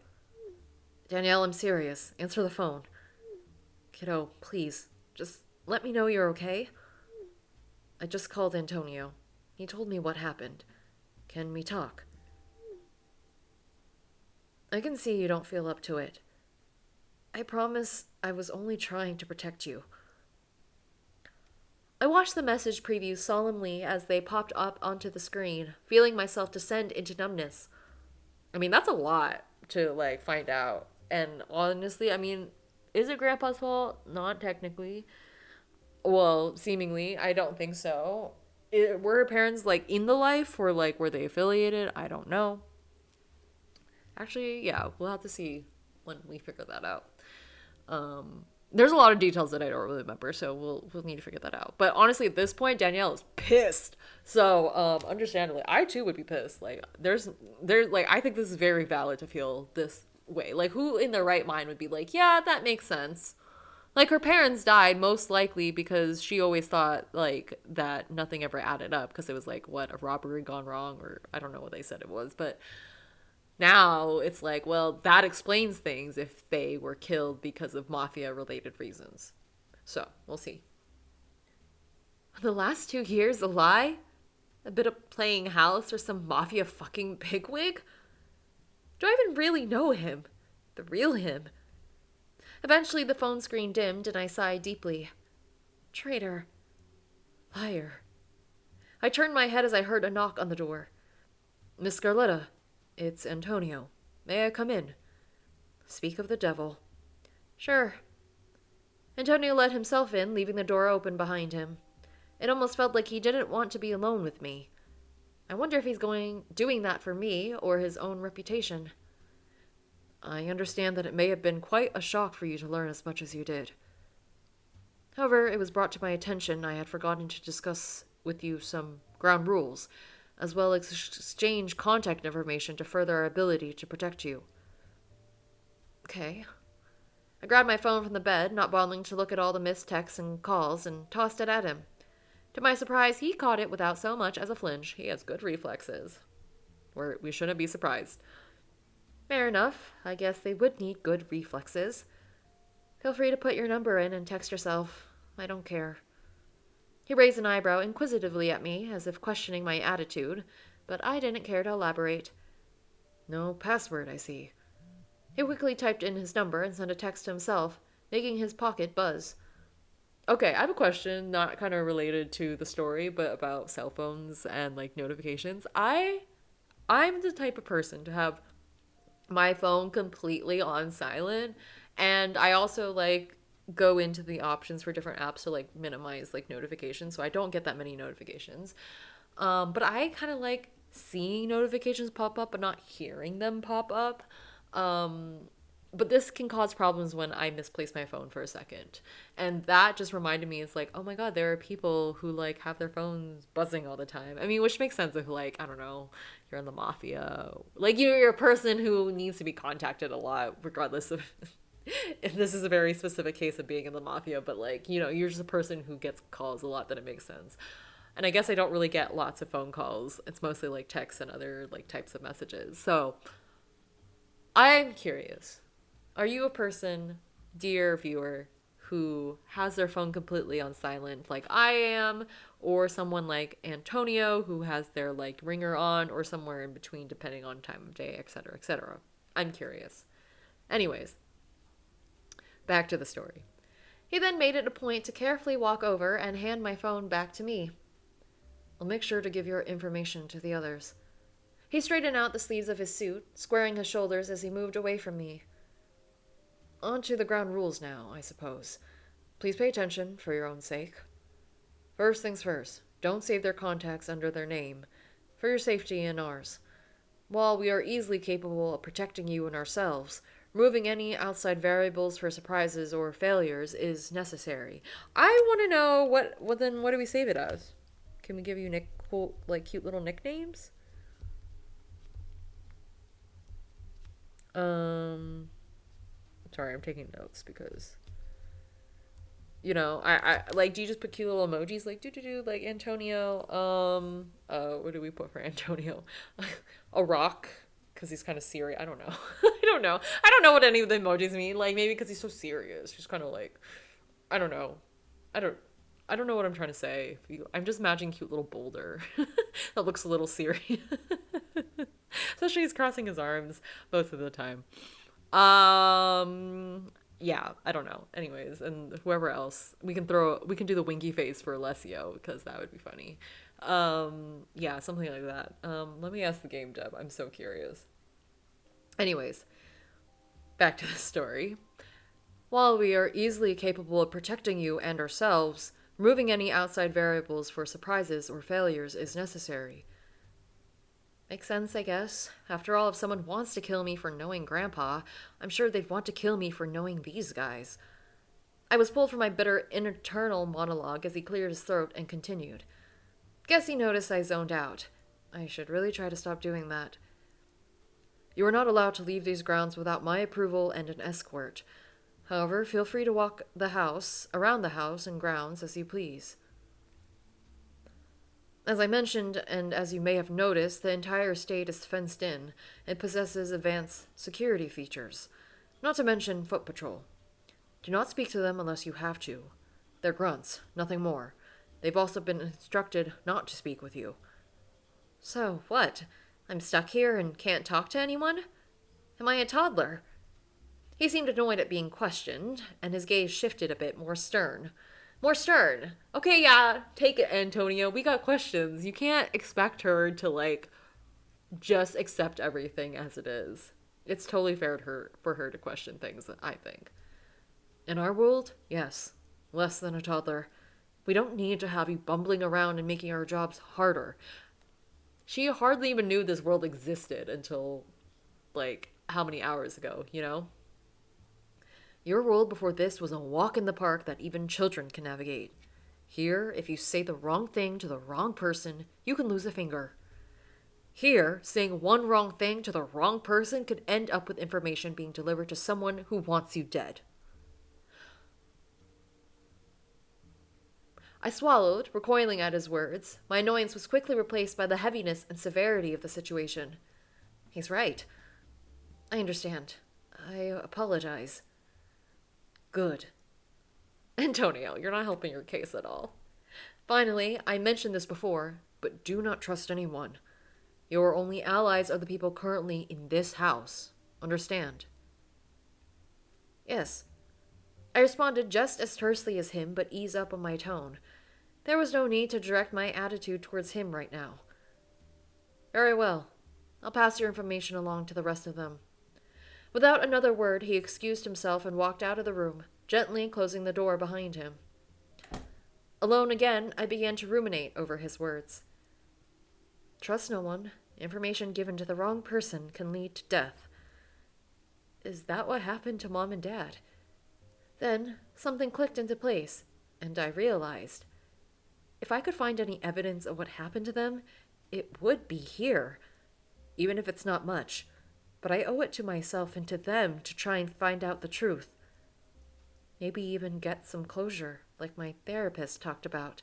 Danielle, I'm serious. Answer the phone. Kiddo, please, just let me know you're okay. I just called Antonio. He told me what happened. Can we talk? I can see you don't feel up to it. I promise I was only trying to protect you. I watched the message previews solemnly as they popped up onto the screen, feeling myself descend into numbness. I mean, that's a lot to, find out. And honestly, is it Grandpa's fault? Not technically. Well, seemingly, I don't think so. Were her parents, in the life? Or, were they affiliated? I don't know. Actually, yeah, we'll have to see when we figure that out. There's a lot of details that I don't really remember, so we'll need to figure that out. But honestly, at this point, Danielle is pissed. So, understandably, I too would be pissed. I think this is very valid to feel this way. Who in their right mind would be like, yeah, that makes sense. Her parents died most likely because she always thought, that nothing ever added up because it was, a robbery gone wrong, or I don't know what they said it was, but now it's well, that explains things if they were killed because of mafia-related reasons. So, we'll see. The last 2 years, a lie? A bit of playing house or some mafia fucking bigwig? Do I even really know him? The real him? Eventually, the phone screen dimmed and I sighed deeply. Traitor. Liar. I turned my head as I heard a knock on the door. Miss Scarletta. It's Antonio. May I come in? Speak of the devil. Sure. Antonio let himself in, leaving the door open behind him. It almost felt like he didn't want to be alone with me. I wonder if he's doing that for me or his own reputation. I understand that it may have been quite a shock for you to learn as much as you did. However, it was brought to my attention I had forgotten to discuss with you some ground rules, as well as exchange contact information to further our ability to protect you. Okay. I grabbed my phone from the bed, not bothering to look at all the missed texts and calls, and tossed it at him. To my surprise, he caught it without so much as a flinch. He has good reflexes. We shouldn't be surprised. Fair enough. I guess they would need good reflexes. Feel free to put your number in and text yourself. I don't care. He raised an eyebrow inquisitively at me, as if questioning my attitude, but I didn't care to elaborate. No password, I see. He quickly typed in his number and sent a text to himself, making his pocket buzz. Okay, I have a question, not kind of related to the story, but about cell phones and, notifications. I'm the type of person to have my phone completely on silent, and I also, go into the options for different apps to minimize notifications, so I don't get that many notifications. But I kind of like seeing notifications pop up but not hearing them pop up. But this can cause problems when I misplace my phone for a second. And that just reminded me, it's oh my god, there are people who have their phones buzzing all the time. I mean, which makes sense if I don't know, you're in the mafia. You're a person who needs to be contacted a lot, regardless of if this is a very specific case of being in the mafia, but you're just a person who gets calls a lot, then it makes sense. And I guess I don't really get lots of phone calls. It's mostly texts and other types of messages. So I'm curious. Are you a person, dear viewer, who has their phone completely on silent like I am, or someone like Antonio who has their ringer on, or somewhere in between depending on time of day, etc., etc.? I'm curious. Anyways, back to the story. He then made it a point to carefully walk over and hand my phone back to me. I'll make sure to give your information to the others. He straightened out the sleeves of his suit, squaring his shoulders as he moved away from me. On to the ground rules now, I suppose. Please pay attention for your own sake. First things first, don't save their contacts under their name, for your safety and ours. While we are easily capable of protecting you and ourselves, Removing any outside variables for surprises or failures is necessary. I want to know what do we save it as? Can we give you cool, like cute little nicknames? Um, Sorry, I'm taking notes because I like. Do you just put cute little emojis like do like Antonio? What do we put for Antonio? A rock because he's kind of serious. I don't know. I don't know. I don't know what any of the emojis mean. Like maybe because he's so serious, just kind of like I don't know. I don't. I don't know what I'm trying to say. I'm just imagining cute little boulder that looks a little serious. Especially he's crossing his arms most of the time. Yeah, I don't know. Anyways, and whoever else, we can do the winky face for Alessio because that would be funny. Yeah, something like that. Let me ask the game dev. I'm so curious. Anyways, back to the story. While we are easily capable of protecting you and ourselves, removing any outside variables for surprises or failures is necessary. Makes sense, I guess. After all, if someone wants to kill me for knowing Grandpa, I'm sure they'd want to kill me for knowing these guys. I was pulled from my bitter internal monologue as he cleared his throat and continued. Guess he noticed I zoned out. I should really try to stop doing that. You are not allowed to leave these grounds without my approval and an escort. However, feel free to walk around the house and grounds as you please. As I mentioned, and as you may have noticed, the entire estate is fenced in and possesses advanced security features, not to mention foot patrol. Do not speak to them unless you have to. They're grunts, nothing more. They've also been instructed not to speak with you. So, what? I'm stuck here and can't talk to anyone? Am I a toddler? He seemed annoyed at being questioned, and his gaze shifted a bit more stern. More stern. Okay, yeah, take it, Antonio. We got questions. You can't expect her to, like, just accept everything as it is. It's totally fair for her to question things, I think. In our world, yes. Less than a toddler. We don't need to have you bumbling around and making our jobs harder. She hardly even knew this world existed until, like, how many hours ago, you know? Your world before this was a walk in the park that even children can navigate. Here, if you say the wrong thing to the wrong person, you can lose a finger. Here, saying one wrong thing to the wrong person could end up with information being delivered to someone who wants you dead. I swallowed, recoiling at his words. My annoyance was quickly replaced by the heaviness and severity of the situation. He's right. I understand. I apologize. Good. Antonio, you're not helping your case at all. Finally, I mentioned this before, but do not trust anyone. Your only allies are the people currently in this house. Understand? Yes. I responded just as tersely as him, but eased up on my tone. There was no need to direct my attitude towards him right now. Very well. I'll pass your information along to the rest of them. Without another word, he excused himself and walked out of the room, gently closing the door behind him. Alone again, I began to ruminate over his words. Trust no one. Information given to the wrong person can lead to death. Is that what happened to Mom and Dad? Then something clicked into place, and I realized. If I could find any evidence of what happened to them, it would be here, even if it's not much. But I owe it to myself and to them to try and find out the truth. Maybe even get some closure, like my therapist talked about.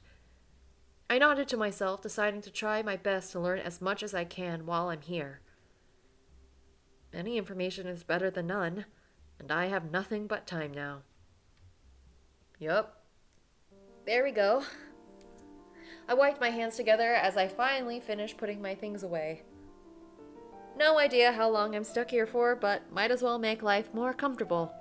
I nodded to myself, deciding to try my best to learn as much as I can while I'm here. Any information is better than none, and I have nothing but time now. Yup. There we go. I wiped my hands together as I finally finished putting my things away. No idea how long I'm stuck here for, but might as well make life more comfortable.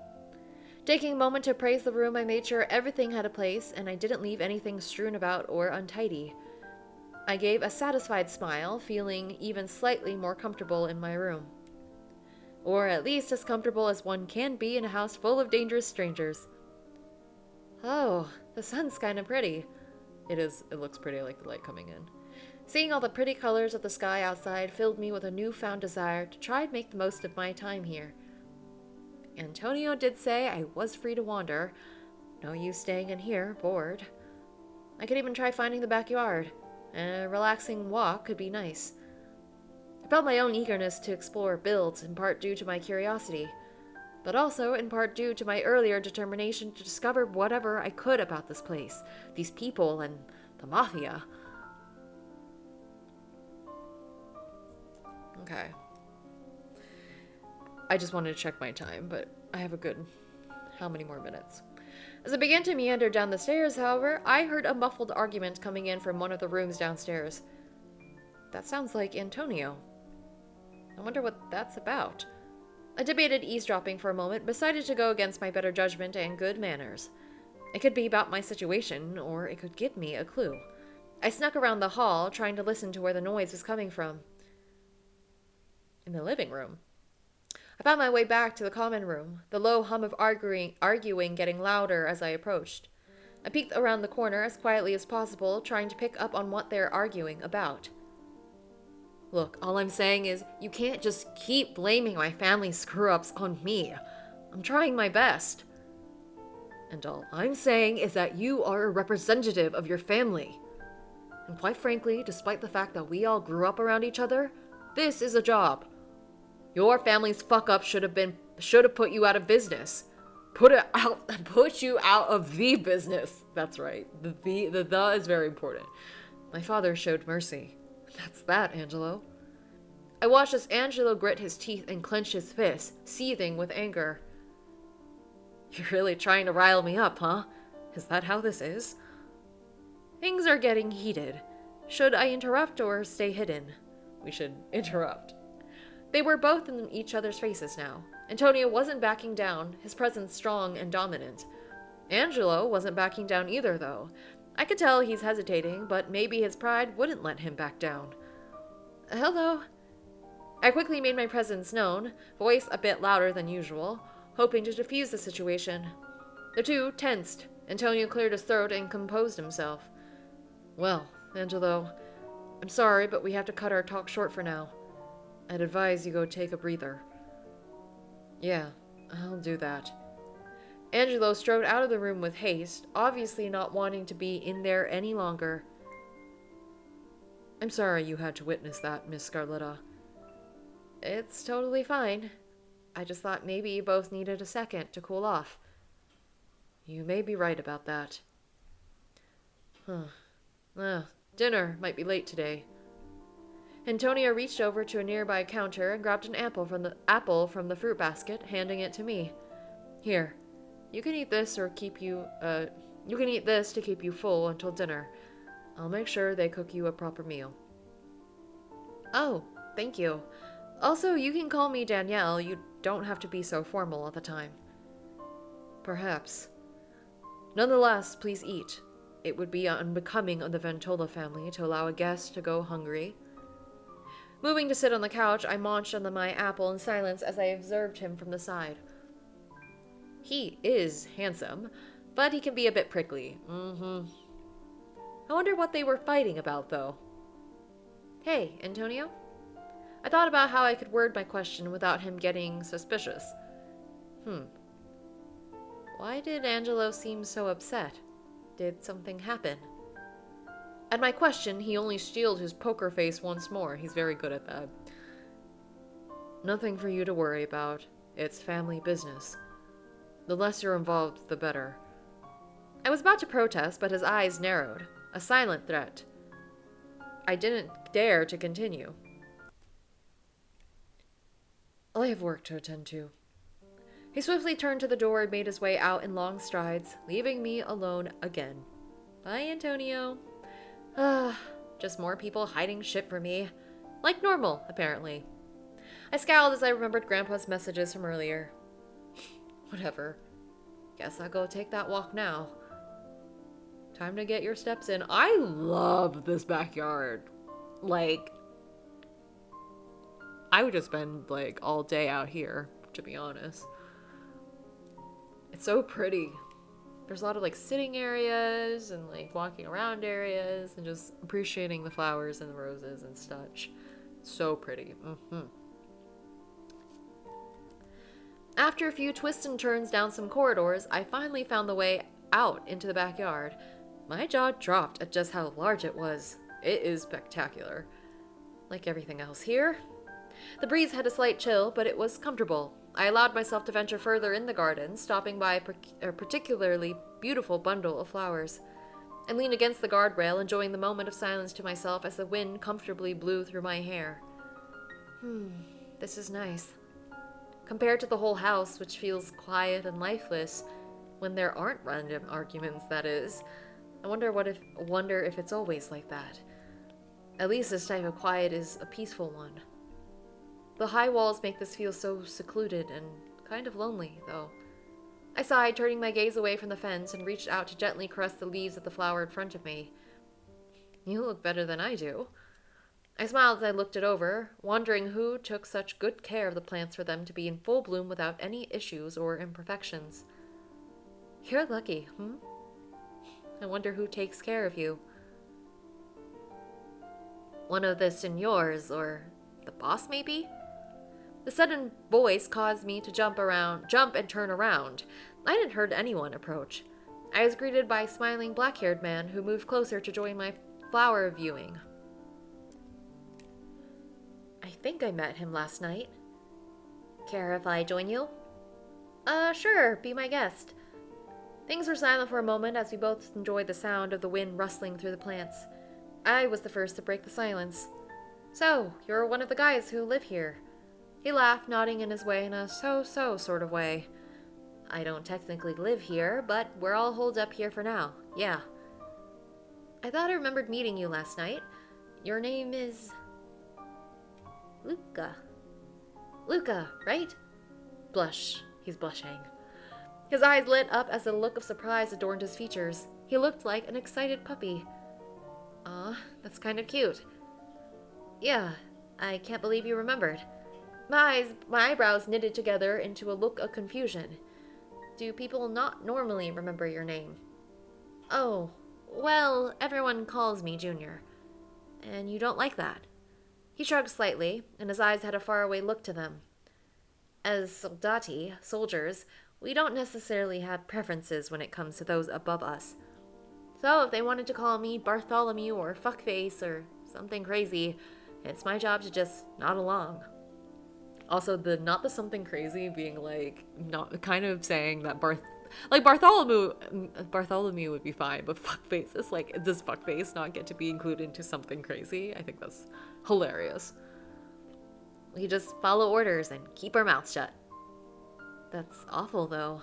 Taking a moment to appraise the room, I made sure everything had a place and I didn't leave anything strewn about or untidy. I gave a satisfied smile, feeling even slightly more comfortable in my room. Or at least as comfortable as one can be in a house full of dangerous strangers. Oh, the sun's kind of pretty. It is. It looks pretty. I like the light coming in. Seeing all the pretty colors of the sky outside filled me with a newfound desire to try and make the most of my time here. Antonio did say I was free to wander. No use staying in here, bored. I could even try finding the backyard. A relaxing walk could be nice. I felt my own eagerness to explore builds, in part due to my curiosity, but also in part due to my earlier determination to discover whatever I could about this place, these people, and the mafia. Okay. I just wanted to check my time, but I have a good... how many more minutes? As I began to meander down the stairs, however, I heard a muffled argument coming in from one of the rooms downstairs. That sounds like Antonio. I wonder what that's about. I debated eavesdropping for a moment, decided to go against my better judgment and good manners. It could be about my situation, or it could give me a clue. I snuck around the hall, trying to listen to where the noise was coming from. In the living room. I found my way back to the common room, the low hum of arguing getting louder as I approached. I peeked around the corner as quietly as possible, trying to pick up on what they're arguing about. Look, all I'm saying is, you can't just keep blaming my family's screw-ups on me. I'm trying my best. And all I'm saying is that you are a representative of your family. And quite frankly, despite the fact that we all grew up around each other, this is a job. Your family's fuck-up should have put you out of business. Put you out of the business. That's right. The is very important. My father showed mercy. That's that, Angelo. I watched as Angelo grit his teeth and clench his fists, seething with anger. You're really trying to rile me up, huh? Is that how this is? Things are getting heated. Should I interrupt or stay hidden? We should interrupt. They were both in each other's faces now. Antonio wasn't backing down, his presence strong and dominant. Angelo wasn't backing down either, though. I could tell he's hesitating, but maybe his pride wouldn't let him back down. Hello. I quickly made my presence known, voice a bit louder than usual, hoping to diffuse the situation. The two tensed. Antonio cleared his throat and composed himself. Well, Angelo, I'm sorry, but we have to cut our talk short for now. I'd advise you go take a breather. Yeah, I'll do that. Angelo strode out of the room with haste, obviously not wanting to be in there any longer. I'm sorry you had to witness that, Miss Scarletta. It's totally fine. I just thought maybe you both needed a second to cool off. You may be right about that. Dinner might be late today. Antonio reached over to a nearby counter and grabbed an apple from the fruit basket, handing it to me. Here, you can eat this to keep you full until dinner. I'll make sure they cook you a proper meal. Oh, thank you. Also, you can call me Danielle. You don't have to be so formal all the time. Perhaps. Nonetheless, please eat. It would be unbecoming of the Ventola family to allow a guest to go hungry. Moving to sit on the couch, I munched on my apple in silence as I observed him from the side. He is handsome, but he can be a bit prickly. I wonder what they were fighting about, though. Hey, Antonio? I thought about how I could word my question without him getting suspicious. Why did Angelo seem so upset? Did something happen? At my question, he only steeled his poker face once more. He's very good at that. Nothing for you to worry about. It's family business. The less you're involved, the better. I was about to protest, but his eyes narrowed. A silent threat. I didn't dare to continue. I have work to attend to. He swiftly turned to the door and made his way out in long strides, leaving me alone again. Bye, Antonio. Just more people hiding shit from me. Like normal, apparently. I scowled as I remembered Grandpa's messages from earlier. Whatever. Guess I'll go take that walk now. Time to get your steps in. I love this backyard. Like, I would just spend, like, all day out here, to be honest. It's so pretty. There's a lot of, like, sitting areas and, like, walking around areas and just appreciating the flowers and the roses and such. So pretty. After a few twists and turns down some corridors, I finally found the way out into the backyard. My jaw dropped at just how large it was. It is spectacular. Like everything else here. The breeze had a slight chill, but it was comfortable. I allowed myself to venture further in the garden, stopping by a particularly beautiful bundle of flowers. I leaned against the guardrail, enjoying the moment of silence to myself as the wind comfortably blew through my hair. This is nice. Compared to the whole house, which feels quiet and lifeless, when there aren't random arguments, that is. I wonder if it's always like that. At least this type of quiet is a peaceful one. The high walls make this feel so secluded and kind of lonely, though. I sighed, turning my gaze away from the fence, and reached out to gently caress the leaves of the flower in front of me. You look better than I do. I smiled as I looked it over, wondering who took such good care of the plants for them to be in full bloom without any issues or imperfections. You're lucky, I wonder who takes care of you. One of the seniors, or the boss, maybe? The sudden voice caused me to jump and turn around. I hadn't heard anyone approach. I was greeted by a smiling black-haired man who moved closer to join my flower viewing. I think I met him last night. Care if I join you? Sure, be my guest. Things were silent for a moment as we both enjoyed the sound of the wind rustling through the plants. I was the first to break the silence. So, you're one of the guys who live here. He laughed, nodding in his way in a so-so sort of way. I don't technically live here, but we're all holed up here for now. Yeah. I thought I remembered meeting you last night. Your name is... Luca. Luca, right? Blush. He's blushing. His eyes lit up as a look of surprise adorned his features. He looked like an excited puppy. Aw, that's kind of cute. Yeah, I can't believe you remembered. My eyebrows knitted together into a look of confusion. Do people not normally remember your name? Oh, well, everyone calls me Junior. And you don't like that? He shrugged slightly, and his eyes had a faraway look to them. As soldati, soldiers, we don't necessarily have preferences when it comes to those above us. So if they wanted to call me Bartholomew or Fuckface or something crazy, it's my job to just nod along. Also, the not the something crazy being like, not kind of saying that Bartholomew would be fine, but fuckface is like, does fuckface not get to be included into something crazy? I think that's hilarious. We just follow orders and keep our mouths shut. That's awful, though.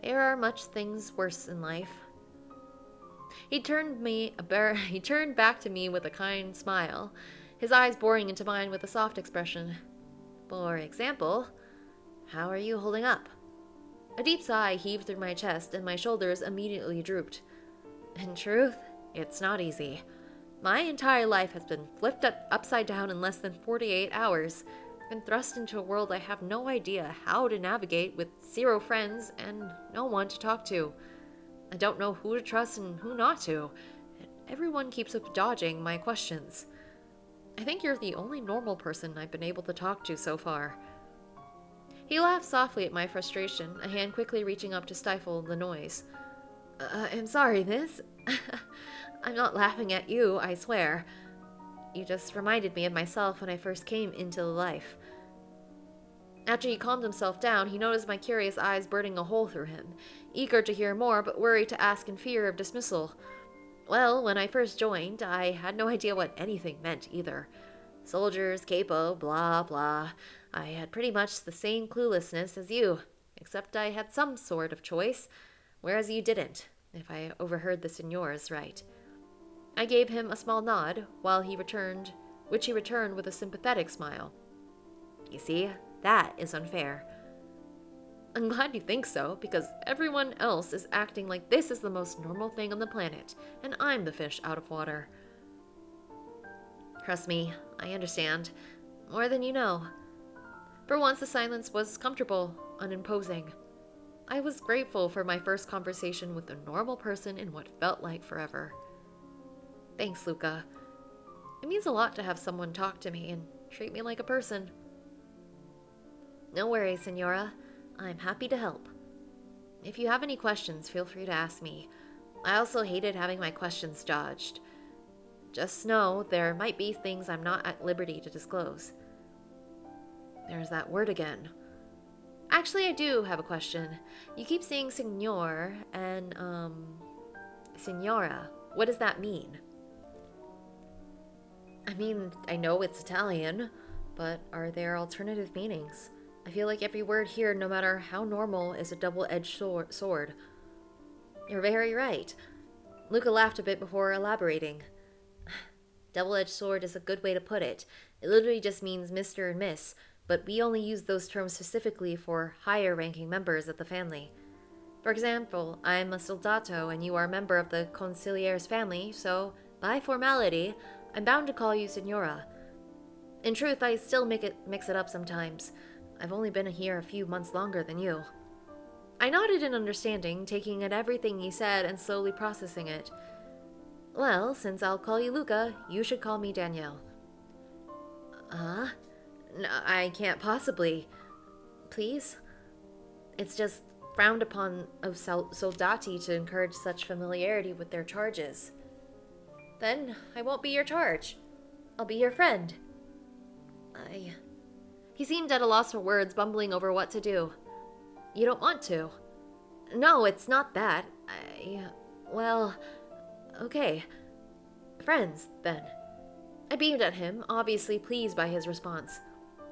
There are much things worse in life. He turned back to me with a kind smile, his eyes boring into mine with a soft expression. For example, how are you holding up? A deep sigh heaved through my chest, and my shoulders immediately drooped. In truth, it's not easy. My entire life has been flipped upside down in less than 48 hours. I've been thrust into a world I have no idea how to navigate, with 0 friends and no one to talk to. I don't know who to trust and who not to. Everyone keeps up dodging my questions. I think you're the only normal person I've been able to talk to so far. He laughed softly at my frustration, a hand quickly reaching up to stifle the noise. I'm sorry, miss. I'm not laughing at you, I swear. You just reminded me of myself when I first came into life. After he calmed himself down, he noticed my curious eyes burning a hole through him, eager to hear more but worried to ask in fear of dismissal. Well, when I first joined, I had no idea what anything meant either. Soldiers, capo, blah, blah. I had pretty much the same cluelessness as you, except I had some sort of choice, whereas you didn't, if I overheard the seniors right. I gave him a small nod, which he returned with a sympathetic smile. You see, that is unfair. I'm glad you think so, because everyone else is acting like this is the most normal thing on the planet, and I'm the fish out of water. Trust me, I understand. More than you know. For once, the silence was comfortable, unimposing. I was grateful for my first conversation with a normal person in what felt like forever. Thanks, Luca. It means a lot to have someone talk to me and treat me like a person. No worries, Senora. I'm happy to help. If you have any questions, feel free to ask me. I also hated having my questions dodged. Just know there might be things I'm not at liberty to disclose. There's that word again. Actually, I do have a question. You keep saying signor and, signora. What does that mean? I mean, I know it's Italian, but are there alternative meanings? I feel like every word here, no matter how normal, is a double-edged sword. You're very right. Luca laughed a bit before elaborating. Double-edged sword is a good way to put it. It literally just means Mr. and Miss, but we only use those terms specifically for higher-ranking members of the family. For example, I'm a soldato and you are a member of the consigliere's family, so, by formality, I'm bound to call you Signora. In truth, I still mix it up sometimes. I've only been here a few months longer than you. I nodded in understanding, taking in everything he said and slowly processing it. Well, since I'll call you Luca, you should call me Danielle. No, I can't possibly. Please? It's just frowned upon of soldati to encourage such familiarity with their charges. Then I won't be your charge. I'll be your friend. He seemed at a loss for words, bumbling over what to do. You don't want to? No, it's not that. Well, okay. Friends, then. I beamed at him, obviously pleased by his response.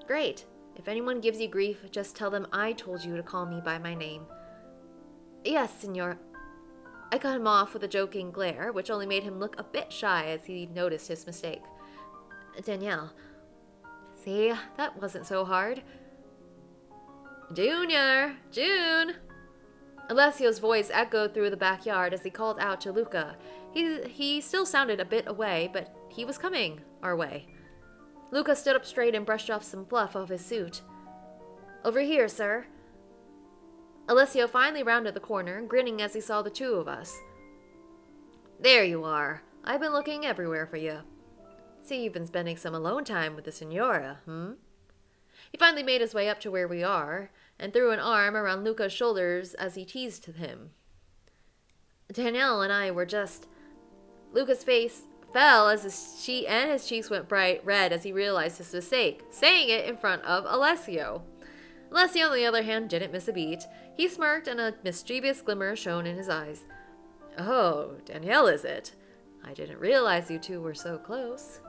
Great. If anyone gives you grief, just tell them I told you to call me by my name. Yes, Signor. I cut him off with a joking glare, which only made him look a bit shy as he noticed his mistake. Danielle. See, that wasn't so hard. Junior! June! Alessio's voice echoed through the backyard as he called out to Luca. He still sounded a bit away, but he was coming our way. Luca stood up straight and brushed off some fluff off his suit. Over here, sir. Alessio finally rounded the corner, grinning as he saw the two of us. There you are. I've been looking everywhere for you. See, you've been spending some alone time with the Signora, He finally made his way up to where we are, and threw an arm around Luca's shoulders as he teased him. Danielle and I were just... Luca's face fell as his cheeks went bright red as he realized his mistake, saying it in front of Alessio. Alessio, on the other hand, didn't miss a beat. He smirked, and a mischievous glimmer shone in his eyes. Oh, Danielle, is it? I didn't realize you two were so close.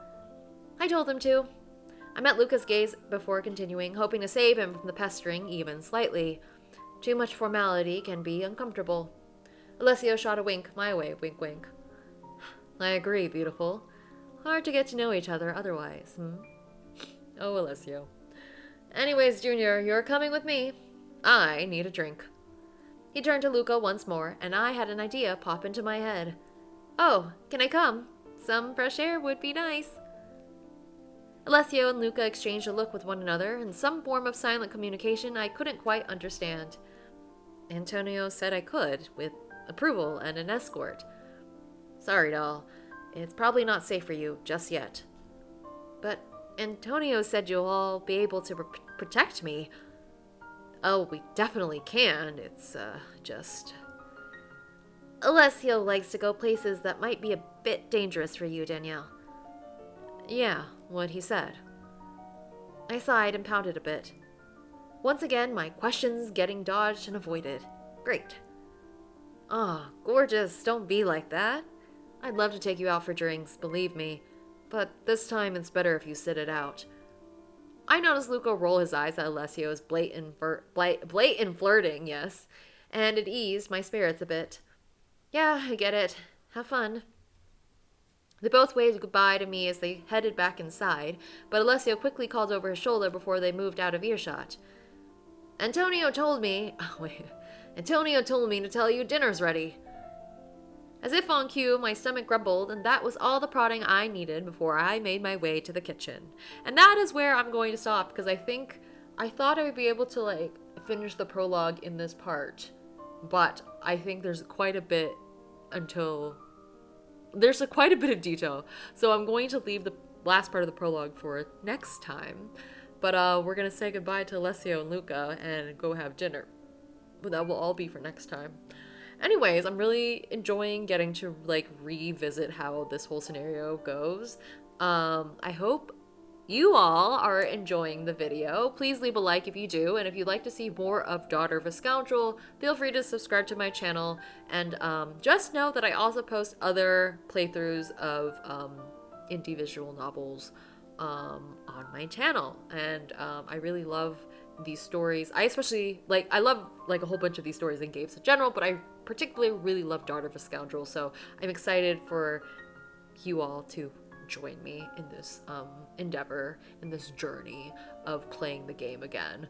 I told him to. I met Luca's gaze before continuing, hoping to save him from the pestering even slightly. Too much formality can be uncomfortable. Alessio shot a wink my way, wink wink. I agree, beautiful. Hard to get to know each other otherwise, Oh, Alessio. Anyways, Junior, you're coming with me. I need a drink. He turned to Luca once more, and I had an idea pop into my head. Oh, can I come? Some fresh air would be nice. Alessio and Luca exchanged a look with one another in some form of silent communication I couldn't quite understand. Antonio said I could, with approval and an escort. Sorry, doll. It's probably not safe for you just yet. But Antonio said you'll all be able to protect me. Oh, we definitely can. It's, just... Alessio likes to go places that might be a bit dangerous for you, Danielle. Yeah, what he said. I sighed and pouted a bit. Once again, my questions getting dodged and avoided. Great. Ah, gorgeous, don't be like that. I'd love to take you out for drinks, believe me. But this time it's better if you sit it out. I noticed Luca roll his eyes at Alessio's blatant flirting, yes, and it eased my spirits a bit. Yeah, I get it. Have fun. They both waved goodbye to me as they headed back inside, but Alessio quickly called over his shoulder before they moved out of earshot. Antonio told me to tell you dinner's ready. As if on cue, my stomach grumbled, and that was all the prodding I needed before I made my way to the kitchen. And that is where I'm going to stop, because I thought I would be able to, finish the prologue in this part. But I think there's quite a bit of detail. So I'm going to leave the last part of the prologue for next time. But we're gonna say goodbye to Alessio and Luca and go have dinner. But that will all be for next time. Anyways, I'm really enjoying getting to like revisit how this whole scenario goes. I hope you all are enjoying the video. Please leave a like if you do, and if you'd like to see more of Daughter of a Scoundrel, feel free to subscribe to my channel, and just know that I also post other playthroughs of indie visual novels on my channel, and I really love these stories. I especially I love like a whole bunch of these stories and games in general, but I particularly really love Daughter of a Scoundrel, so I'm excited for you all to join me in this endeavor, in this journey of playing the game again.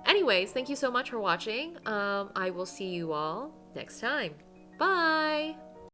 Anyways, thank you so much for watching. I will see you all next time. Bye!